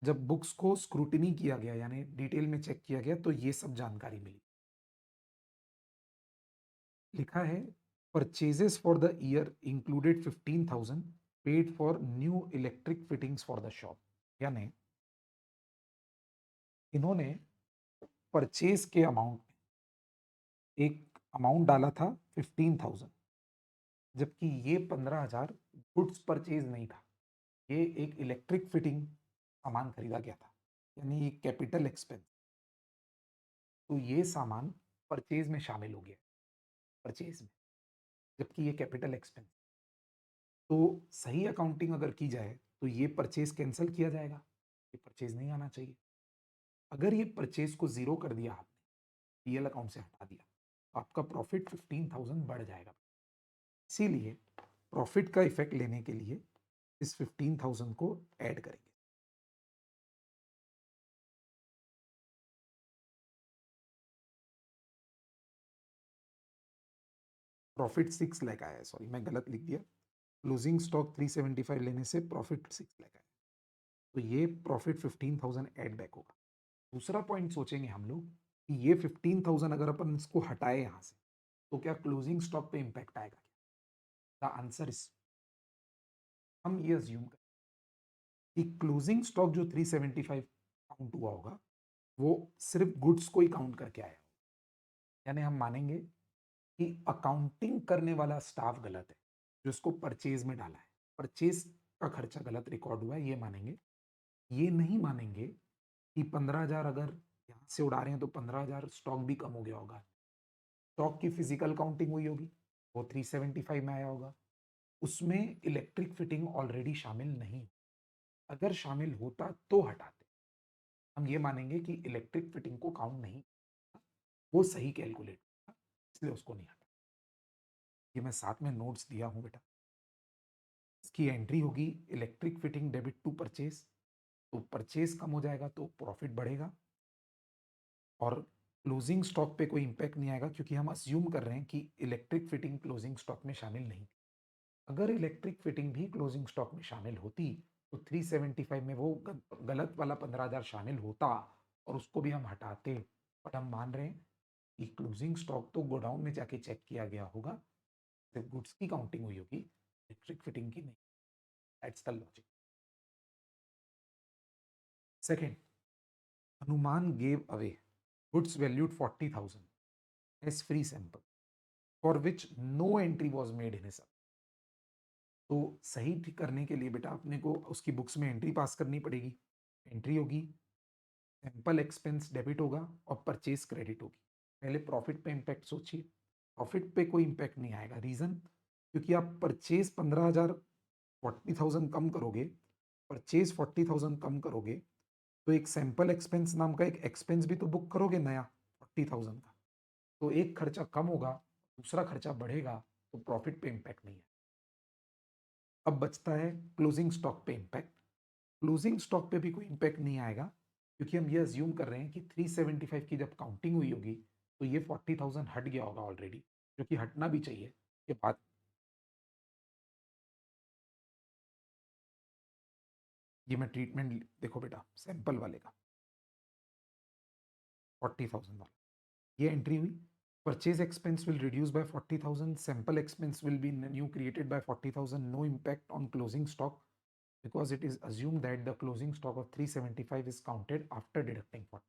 जब बुक्स को स्क्रूटिनी किया गया, यानी डिटेल में चेक किया गया, तो ये सब जानकारी मिली। लिखा है purchases for the year included 15,000 paid for new electric fittings for the shop. यानी इन्होंने परचेज के अमाउंट में एक अमाउंट डाला था 15,000, जबकि ये 15,000 गुड्स परचेज नहीं था, ये एक इलेक्ट्रिक फिटिंग सामान खरीदा गया था, यानी ये कैपिटल एक्सपेंस। तो ये सामान परचेज में शामिल हो गया, परचेज में, जबकि ये कैपिटल एक्सपेंस। तो सही अकाउंटिंग अगर की जाए तो ये परचेज कैंसिल किया जाएगा, ये परचेज नहीं आना चाहिए। अगर ये परचेज को जीरो कर दिया आपने, पीएल अकाउंट से हटा दिया, तो आपका प्रॉफिट 15,000 बढ़ जाएगा। इसीलिए प्रॉफिट का इफेक्ट लेने के लिए इस 15,000 को ऐड करेंगे। प्रॉफिट 6 लाख आया है, सॉरी मैं गलत लिख दिया। क्लोजिंग स्टॉक 375 लेने से प्रॉफिट 6 लाख आया, तो ये प्रॉफिट 15,000 ऐड बैक होगा। दूसरा पॉइंट सोचेंगे हम लोग कि ये 15,000 अगर अपन इसको हटाए यहाँ से, तो क्या क्लोजिंग स्टॉक पे इंपैक्ट आएगा क्या? द आंसर इज, हम ये अज्यूम करें कि क्लोजिंग स्टॉक जो 375 काउंट हुआ होगा वो सिर्फ गुड्स को ही काउंट करके आया, यानी हम मानेंगे कि अकाउंटिंग करने वाला स्टाफ गलत है जो इसको परचेज में डाला है, परचेज का खर्चा गलत रिकॉर्ड हुआ है, ये मानेंगे। ये नहीं मानेंगे कि 15,000 अगर यहाँ से उड़ा रहे हैं तो 15,000 स्टॉक भी कम हो गया होगा, स्टॉक की फिजिकल काउंटिंग हुई होगी, वो 375 में आया होगा, उसमें इलेक्ट्रिक फिटिंग ऑलरेडी शामिल नहीं, अगर शामिल होता तो हटाते। हम ये मानेंगे कि इलेक्ट्रिक फिटिंग को काउंट नहीं, वो सही कैलकुलेट, इसलिए उसको नहीं हटा। ये मैं साथ में नोट्स दिया हूं बेटा। इसकी एंट्री होगी electric fitting debit to purchase, तो परचेज कम हो जाएगा तो प्रॉफिट बढ़ेगा, और क्लोजिंग स्टॉक पे कोई इंपैक्ट नहीं आएगा क्योंकि हम अज्यूम कर रहे हैं कि इलेक्ट्रिक फिटिंग क्लोजिंग स्टॉक में शामिल नहीं। अगर इलेक्ट्रिक फिटिंग भी क्लोजिंग स्टॉक में शामिल होती तो 375 में वो गलत वाला 15,000 शामिल होता और उसको भी हम हटाते। बट हम मान रहे हैं कि क्लोजिंग स्टॉक तो गोडाउन में जाके चेक किया गया होगा, सिर्फ गुड्स की काउंटिंग हुई होगी, इलेक्ट्रिक फिटिंग की नहीं। That's the logic. Second, Hanuman gave away goods valued 40,000 as free sample for which no entry was made in his account। तो सही ठीक करने के लिए बेटा अपने को उसकी बुक्स में एंट्री पास करनी पड़ेगी। एंट्री होगी, सैंपल एक्सपेंस डेबिट होगा और परचेज क्रेडिट होगी। पहले प्रॉफिट पे इंपैक्ट सोचिए, प्रॉफिट पे कोई इंपैक्ट नहीं आएगा। रीजन, क्योंकि आप परचेज 15,000 40,000 कम करोगे, परचेज 40,000 कम करोगे, तो एक सैंपल एक्सपेंस नाम का एक एक्सपेंस भी तो बुक करोगे नया 40,000 का, तो एक खर्चा कम होगा, दूसरा खर्चा बढ़ेगा, तो प्रॉफिट पे इंपैक्ट नहीं है। अब बचता है क्लोजिंग स्टॉक पे इंपैक्ट। क्लोजिंग स्टॉक पे भी कोई इंपैक्ट नहीं आएगा क्योंकि हम ये अज्यूम कर रहे हैं कि 375 की जब काउंटिंग हुई होगी तो ये 40,000 हट गया होगा ऑलरेडी, जो कि हटना भी चाहिए। ये बात, ये मैं ट्रीटमेंट देखो बेटा सैंपल वाले का 40,000 वाला, ये एंट्री हुई, purchase expense will reduce by 40,000, sample expense will be new created by 40,000, no impact on closing stock, because it is assumed that the closing stock of 375 is counted after deducting 40.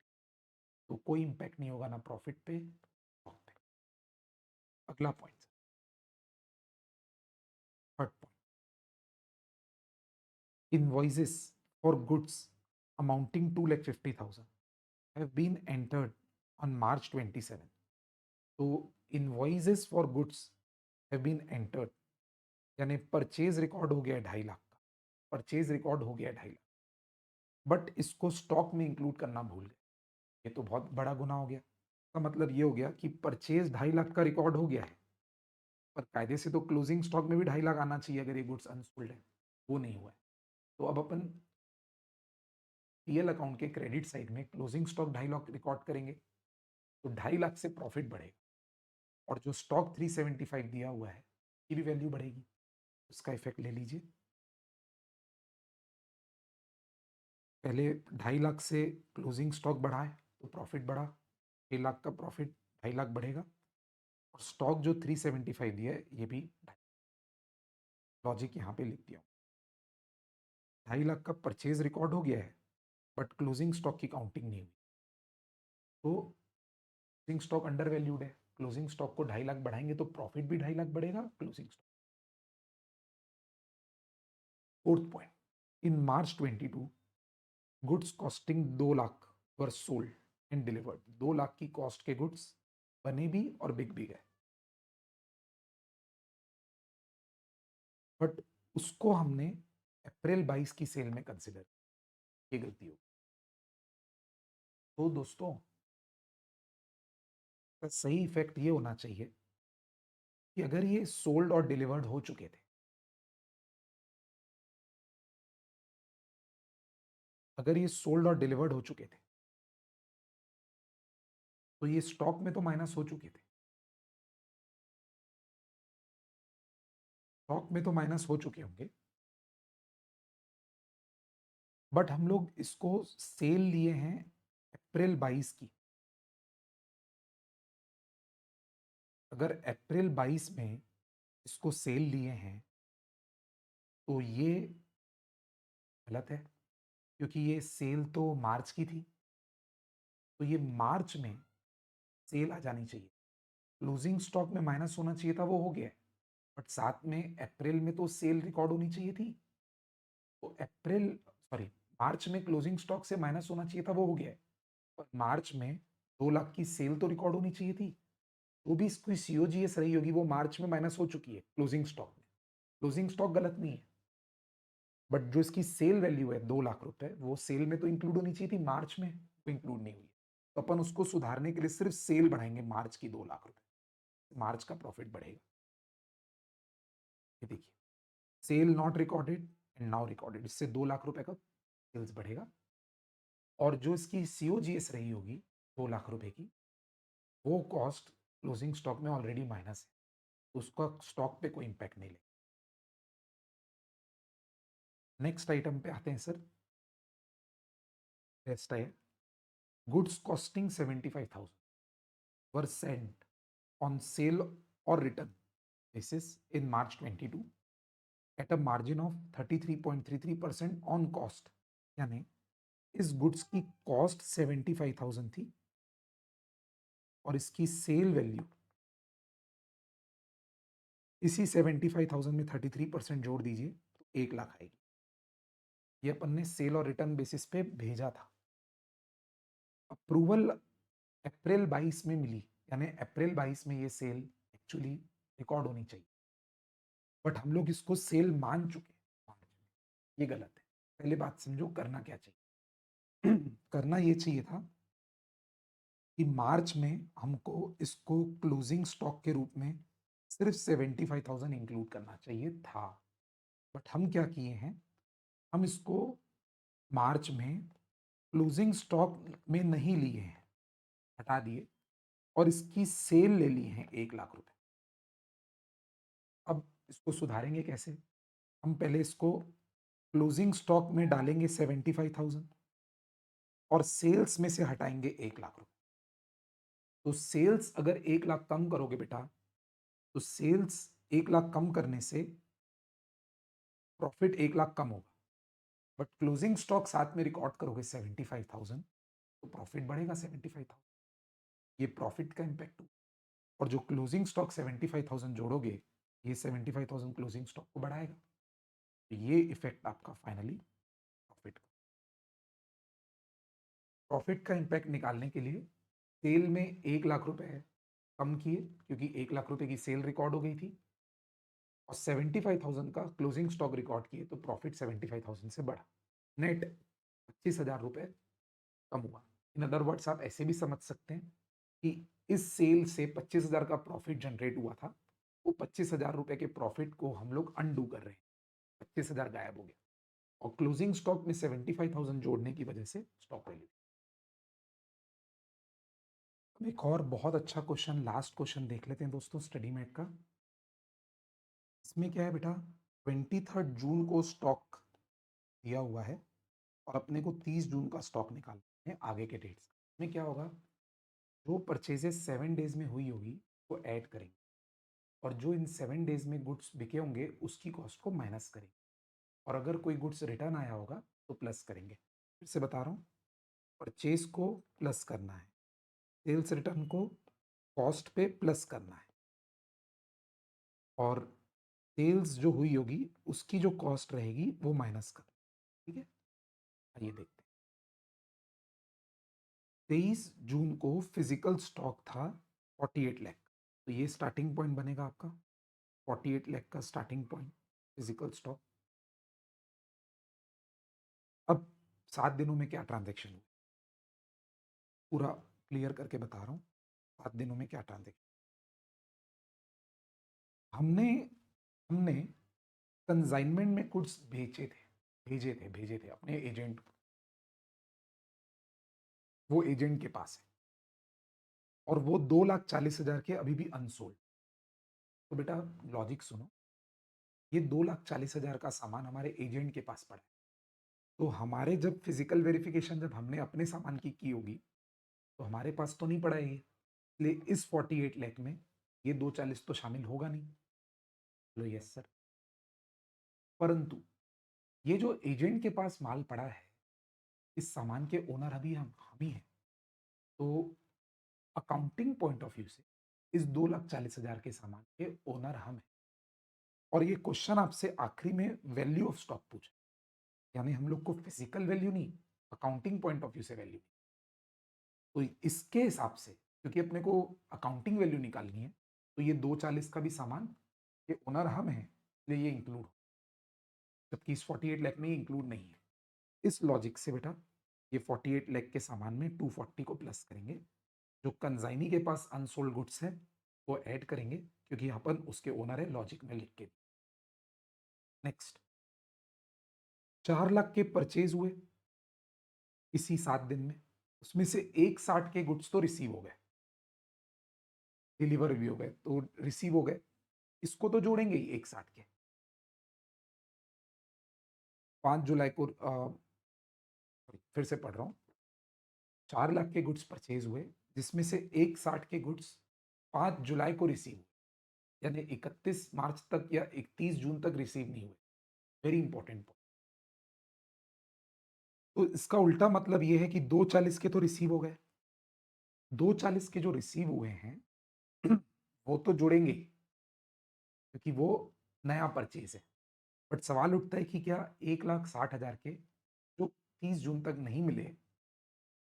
तो कोई इम्पैक्ट नहीं होगा ना प्रॉफिट पे stock पे। अगला point, third point, invoices for goods amounting to like 50,000 have been entered on March 27. तो invoices for goods have been entered, यानी परचेज रिकॉर्ड हो गया 2.5 लाख का, परचेज रिकॉर्ड हो गया 2.5 लाख, बट इसको स्टॉक में इंक्लूड करना भूल गए। ये तो बहुत बड़ा गुना हो गया। इसका मतलब ये हो गया कि परचेज 2.5 लाख का रिकॉर्ड हो गया है, पर कायदे से तो क्लोजिंग स्टॉक में भी 2.5 लाख आना चाहिए अगर ये गुड्स अनसोल्ड है, वो नहीं हुआ है। तो अब अपन पीएल अकाउंट के क्रेडिट साइड में क्लोजिंग स्टॉक 2.5 लाख रिकॉर्ड करेंगे, तो 2.5 लाख से प्रॉफिट बढ़ेगा, और जो स्टॉक 375 दिया हुआ है की भी वैल्यू बढ़ेगी। उसका इफेक्ट ले लीजिए। पहले 2.5 लाख से क्लोजिंग स्टॉक बढ़ा है तो प्रॉफिट बढ़ा, 6 लाख का प्रॉफिट 2.5 लाख बढ़ेगा, और स्टॉक जो 375 दिया है ये भी, लॉजिक यहाँ पे लिख दिया। 2.5 लाख का परचेज रिकॉर्ड हो गया है, बट क्लोजिंग स्टॉक की काउंटिंग नहीं हुई, तो क्लोजिंग स्टॉक अंडर वैल्यूड है। क्लोजिंग स्टॉक को 2.5 लाख बढ़ाएंगे तो प्रॉफिट भी 2.5 लाख बढ़ेगा, closing stock. Fourth point, in March 22 goods costing 2 lakh were sold and delivered. 2 lakh की कॉस्ट के गुड्स बने भी और बिक भी गए, बट उसको हमने अप्रैल 22 की सेल में कंसिडर, ये गलती हो। तो दोस्तों का सही इफेक्ट ये होना चाहिए कि अगर ये सोल्ड और डिलीवर्ड हो चुके थे, अगर ये सोल्ड और डिलीवर्ड हो चुके थे, तो ये स्टॉक में तो माइनस हो चुके थे, स्टॉक में तो माइनस हो चुके होंगे, बट हम लोग इसको सेल लिए हैं अप्रैल 22 की। अगर अप्रैल 22 में इसको सेल लिए हैं तो ये गलत है, क्योंकि ये सेल तो मार्च की थी, तो ये मार्च में सेल आ जानी चाहिए। क्लोजिंग स्टॉक में माइनस होना चाहिए था, वो हो गया, बट साथ में अप्रैल में तो सेल रिकॉर्ड होनी चाहिए थी, तो अप्रैल सॉरी मार्च में क्लोजिंग स्टॉक से माइनस होना चाहिए था, वो हो गया, पर मार्च में 2 लाख की सेल तो रिकॉर्ड होनी चाहिए थी, वो भी इसकी सीओजीएस रही होगी, वो मार्च में माइनस हो चुकी है क्लोजिंग स्टॉक में। क्लोजिंग स्टॉक गलत नहीं है, बट जो इसकी सेल वैल्यू है 2 लाख रुपए, वो सेल में तो इंक्लूड होनी चाहिए थी, मार्च में वो इंक्लूड नहीं हुई, तो अपन उसको सुधारने के लिए सिर्फ सेल बढ़ाएंगे मार्च की 2 लाख रुपए, मार्च का प्रॉफिट बढ़ेगा। ये देखिए, sale not recorded and now recorded, इससे 2 लाख रुपए का सेल्स बढ़ेगा, और जो इसकी सीओजीएस रही होगी 2 लाख रुपए की, वो कॉस्ट क्लोजिंग स्टॉक में ऑलरेडी माइनस है, तो उसका स्टॉक पे कोई इंपैक्ट नहीं लेगा। नेक्स्ट आइटम पे आते हैं सर। नेक्स्ट है goods costing 75,000 were sent on sale और return basis in March 22 at a margin of 33.33% on cost, यानी इस गुड्स की कॉस्ट 75,000 थी और इसकी सेल वैल्यू इसी 75,000 में 33% जोड़ दीजिए तो 1 लाख आएगी। ये अपन ने सेल और रिटर्न बेसिस पे भेजा था। अप्रूवल अप्रैल 22 में मिली, यानी अप्रैल 22 में ये सेल एक्चुअली रिकॉर्ड होनी चाहिए, बट हम लोग इसको सेल मान चुके हैं, ये गलत है। पहले बात समझो करना क्या चाहिए। करना ये चाहिए था कि मार्च में हमको इसको क्लोजिंग स्टॉक के रूप में सिर्फ 75,000 इंक्लूड करना चाहिए था, बट हम क्या किए हैं, हम इसको मार्च में क्लोजिंग स्टॉक में नहीं लिए हैं, हटा दिए, और इसकी सेल ले ली है 1 लाख रुपए। अब इसको सुधारेंगे कैसे, हम पहले इसको क्लोजिंग स्टॉक में डालेंगे 75,000 और सेल्स में से हटाएंगे 1 लाख रुपए। तो सेल्स अगर 1 लाख कम करोगे बेटा, तो सेल्स 1 लाख कम करने से प्रॉफिट 1 लाख कम होगा, बट क्लोजिंग स्टॉक साथ में रिकॉर्ड करोगे 75,000, तो प्रॉफिट बढ़ेगा 75,000, ये प्रॉफिट का इम्पैक्ट हो। और जो क्लोजिंग स्टॉक 75,000 जोड़ोगे, ये 75,000 क्लोजिंग स्टॉक को बढ़ाएगा, तो ये इफेक्ट आपका फाइनली प्रॉफिट का। प्रॉफिट का इम्पैक्ट निकालने के लिए सेल में 1 लाख रुपए कम किए, क्योंकि 1 लाख रुपए की सेल रिकॉर्ड हो गई थी, और 75,000 का क्लोजिंग स्टॉक रिकॉर्ड किए, तो प्रॉफिट 75,000 से बढ़ा, नेट 25,000 रुपए कम हुआ। इन अदर वर्ड्स आप ऐसे भी समझ सकते हैं कि इस सेल से 25,000 का प्रॉफिट जनरेट हुआ था, वो 25,000 रुपए के प्रॉफिट को हम लोग अनडू कर रहे हैं, 25,000 गायब हो गया, और क्लोजिंग स्टॉक में 75,000 जोड़ने की वजह से स्टॉक वैल्यू। एक और बहुत अच्छा क्वेश्चन, लास्ट क्वेश्चन देख लेते हैं दोस्तों स्टडी मेट का। इसमें क्या है बेटा, 23 जून को स्टॉक दिया हुआ है और अपने को 30 जून का स्टॉक निकालना है आगे के डेट्स। में क्या होगा, जो परचेजेस 7 डेज में हुई होगी वो ऐड करेंगे, और जो इन 7 डेज में गुड्स बिके होंगे उसकी कॉस्ट को माइनस करेंगे, और अगर कोई गुड्स रिटर्न आया होगा तो प्लस करेंगे। फिर से बता रहा हूँ, परचेज को प्लस करना है, सेल्स रिटर्न को कॉस्ट पे प्लस करना है, और सेल्स जो हुई होगी उसकी जो कॉस्ट रहेगी वो माइनस कर। ठीक है, आइए देखते हैं। 23 जून को फिजिकल स्टॉक था 48 लाख, तो ये स्टार्टिंग पॉइंट बनेगा आपका, 48 लाख का स्टार्टिंग पॉइंट फिजिकल स्टॉक। अब 7 दिनों में क्या ट्रांजेक्शन हुआ, पूरा क्लियर करके बता रहा हूँ। 7 दिनों में क्या ट्रांजेक्शन, हमने हमने कंसाइनमेंट में गुड्स भेजे थे अपने एजेंट को, वो एजेंट के पास है, और वो 2,40,000 के अभी भी अनसोल्ड। तो बेटा लॉजिक सुनो, ये 2,40,000 का सामान हमारे एजेंट के पास पड़ा है, तो हमारे जब फिजिकल वेरिफिकेशन जब हमने अपने सामान की होगी, तो हमारे पास तो नहीं पड़ा है ये, इसलिए इस 48 लाख में ये 240 तो शामिल होगा नहीं। लो यस सर, परंतु ये जो एजेंट के पास माल पड़ा है, इस सामान के ओनर अभी हम ही हैं, तो अकाउंटिंग पॉइंट ऑफ व्यू से इस 2,40,000 के सामान के ओनर हम हैं। और ये क्वेश्चन आपसे आखिरी में वैल्यू ऑफ स्टॉक पूछे, यानी हम लोग को फिजिकल वैल्यू नहीं, अकाउंटिंग पॉइंट ऑफ व्यू से वैल्यू। तो इसके हिसाब से, क्योंकि अपने को अकाउंटिंग वैल्यू निकालनी है, तो ये 240 का भी सामान के ओनर हम हैं, इसलिए ये इंक्लूड, जबकि इस 48 लाख में ये इंक्लूड नहीं है। इस लॉजिक से बेटा ये 48 लाख के सामान में 240 को प्लस करेंगे, जो कंजाइनी के पास अनसोल्ड गुड्स है वो ऐड करेंगे, क्योंकि यहाँ पर उसके ओनर है, लॉजिक में लिख के। नेक्स्ट, 4 लाख के परचेज हुए इसी 7 दिन में, उसमें से 160 के गुड्स तो रिसीव हो गए, डिलीवर भी हो गए, तो रिसीव हो गए, इसको तो जोड़ेंगे ही 160 के। 5 जुलाई को फिर से पढ़ रहा हूँ, 4 लाख के गुड्स परचेज हुए, जिसमें से 160 के गुड्स 5 जुलाई को रिसीव हुए, यानी 31 मार्च तक या 31 जून तक रिसीव नहीं हुए। Very important point. तो इसका उल्टा मतलब ये है कि 240 के तो रिसीव हो गए, 240 के जो रिसीव हुए हैं वो तो जुड़ेंगे ही, क्योंकि वो नया परचेज है। बट सवाल उठता है कि क्या 1,60,000 के जो 30 जून तक नहीं मिले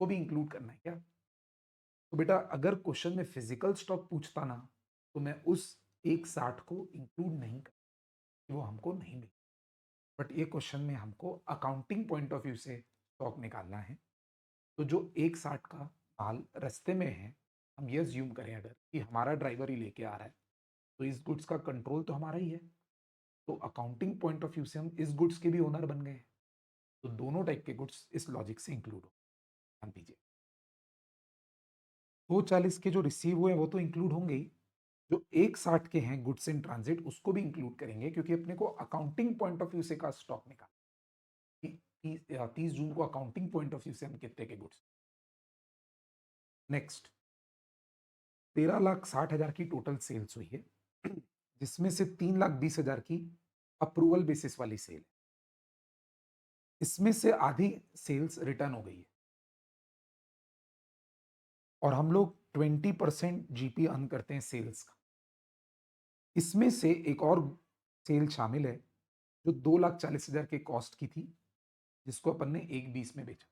वो भी इंक्लूड करना है क्या? तो बेटा अगर क्वेश्चन में फिजिकल स्टॉक पूछता ना, तो मैं उस 160 को इंक्लूड नहीं कर, वो हमको नहीं मिले। बट ये क्वेश्चन में हमको अकाउंटिंग पॉइंट ऑफ व्यू से स्टॉक निकालना है, तो जो 160 का माल रास्ते में है, हम ये ज्यूम करें अगर कि हमारा ड्राइवर ही लेके आ रहा है, तो इस गुड्स का कंट्रोल तो हमारा ही है, तो अकाउंटिंग पॉइंट ऑफ व्यू से हम इस गुड्स के भी ओनर बन गए, तो दोनों टाइप के गुड्स इस लॉजिक से इंक्लूड हो। ध्यान दीजिए, 240 के जो रिसीव हुए वो तो इंक्लूड होंगे ही, जो 160 के हैं गुड्स इन ट्रांजिट उसको भी इंक्लूड करेंगे, क्योंकि अपने को अकाउंटिंग पॉइंट ऑफ व्यू से का स्टॉक निकाल, 30 जून को अकाउंटिंग पॉइंट ऑफ व्यू से हम कितने के गुड्स। नेक्स्ट, 13,60,000 की टोटल सेल्स हुई है, जिसमें से 3,20,000 की अप्रूवल बेसिस वाली सेल है। इसमें से आधी सेल्स रिटर्न हो गई है और हम लोग 20% जीपी अर्न करते हैं सेल्स का। इसमें से एक और सेल शामिल है जो 2,40,000 के कॉस्ट की थी, जिसको अपन ने 1,20 में बेचा।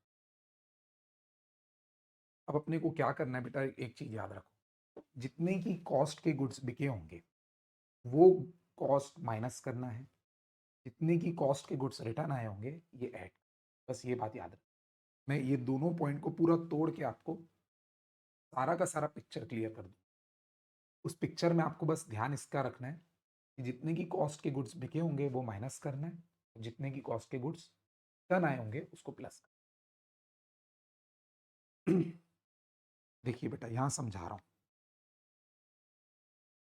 अब अपने को क्या करना है बेटा, एक चीज याद रखो, जितने की कॉस्ट के गुड्स बिके होंगे वो कॉस्ट माइनस करना है, जितने की कॉस्ट के गुड्स रिटर्न आए होंगे ये ऐड। बस ये बात याद रखो। मैं ये दोनों पॉइंट को पूरा तोड़ के आपको सारा का सारा पिक्चर क्लियर कर दूं। उस पिक्चर में आपको बस ध्यान इसका रखना है कि जितने की कॉस्ट के गुड्स बिके होंगे वो माइनस करना है, जितने की कॉस्ट के गुड्स रिटर्न आए होंगे उसको प्लस करना। देखिए बेटा यहां समझा रहा हूं,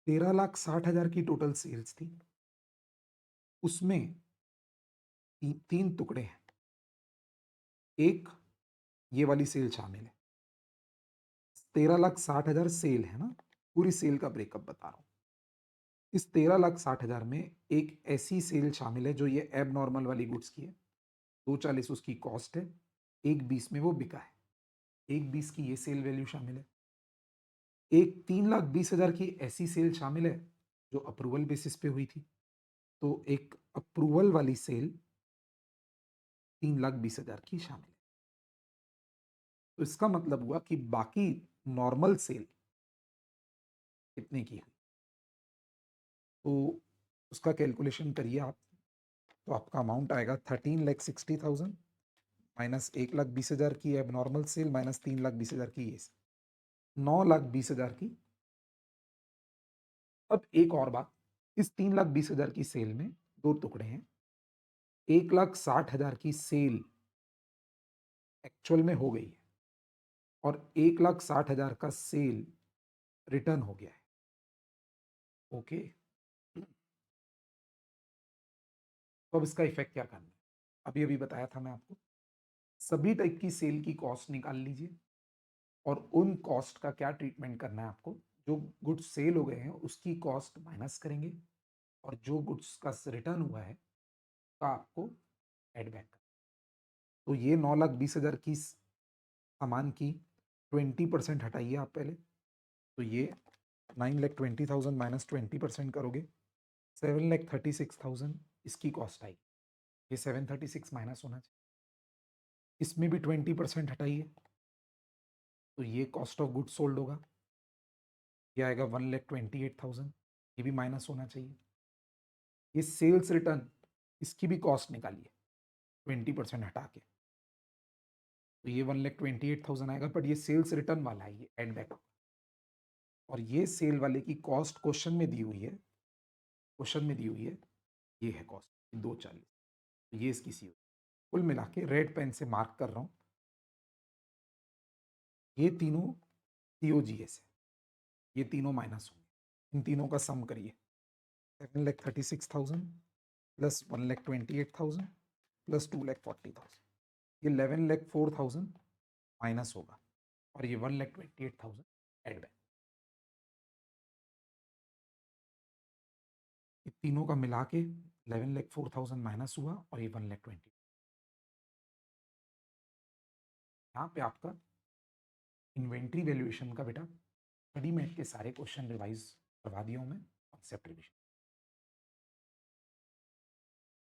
13,60,000 की टोटल सेल्स थी, उसमें तीन टुकड़े हैं। एक ये वाली सेल शामिल है, 13,60,000 सेल है ना, पूरी सेल का ब्रेकअप बता रहा हूं। इस 13,60,000 में एक ऐसी सेल शामिल है जो ये एब नॉर्मल वाली गुड्स की है, 240 उसकी कॉस्ट है, 1,20 में वो बिका है, 1,20 की ये सेल वैल्यू शामिल है। एक 3,20,000 की ऐसी सेल शामिल है जो अप्रूवल बेसिस पे हुई थी, तो एक अप्रूवल वाली सेल 3,20,000 की शामिल है। तो इसका मतलब हुआ कि बाकी नॉर्मल सेल कितने की है, तो उसका कैलकुलेशन करिए आप। तो आपका अमाउंट आएगा 13,60,000 माइनस 1,20,000 की एब नॉर्मल सेल माइनस 3,20,000 की ये 9,20,000 की। अब एक और बात, इस 3,20,000 की सेल में दो टुकड़े हैं। 1,60,000 की सेल एक्चुअल में हो गई है और 1,60,000 का सेल रिटर्न हो गया है। ओके, तो अब इसका इफेक्ट क्या करना है, अभी अभी बताया था मैं आपको। सभी टाइप की सेल की कॉस्ट निकाल लीजिए और उन कॉस्ट का क्या ट्रीटमेंट करना है आपको, जो गुड्स सेल हो गए हैं उसकी कॉस्ट माइनस करेंगे और जो गुड्स का रिटर्न हुआ है का आपको एड बैक करना। तो ये 9,20,000 की सामान की 20% हटाइए आप पहले, तो ये 9,20,000 माइनस 20% करोगे 7,36,000 इसकी कॉस्ट आएगी। ये 736 माइनस होना चाहिए, इसमें भी 20% हटाइए तो ये कॉस्ट ऑफ गुड्स सोल्ड होगा, ये आएगा 1,28,000, ये भी माइनस होना चाहिए। ये सेल्स रिटर्न, इसकी भी कॉस्ट निकालिए 20% हटा के, तो ये 1,28,000 आएगा, बट ये सेल्स रिटर्न वाला है, ये एड बैक। और ये सेल वाले की कॉस्ट क्वेश्चन में दी हुई है, क्वेश्चन में दी हुई है, ये है कॉस्ट 240, ये इसकी सी। कुल मिला के रेड पेन से मार्क कर रहा हूं, ये तीनों सीओजीएस है, ये तीनों माइनस होंगे, इन तीनों का सम करिए 7,36,000 प्लस 1,28,000 प्लस 2,40,000, ये 11,04,000 माइनस होगा और ये 1,28,000 एड बैक। ये तीनों का मिला के 11,04,000 माइनस हुआ और ये 1,20,000। यहाँ पे आपका इन्वेंट्री वैल्यूएशन का बेटा रेडीमेड के सारे क्वेश्चन रिवाइज करवा दिया हूँ मैं, कॉन्सेप्ट रिविजन।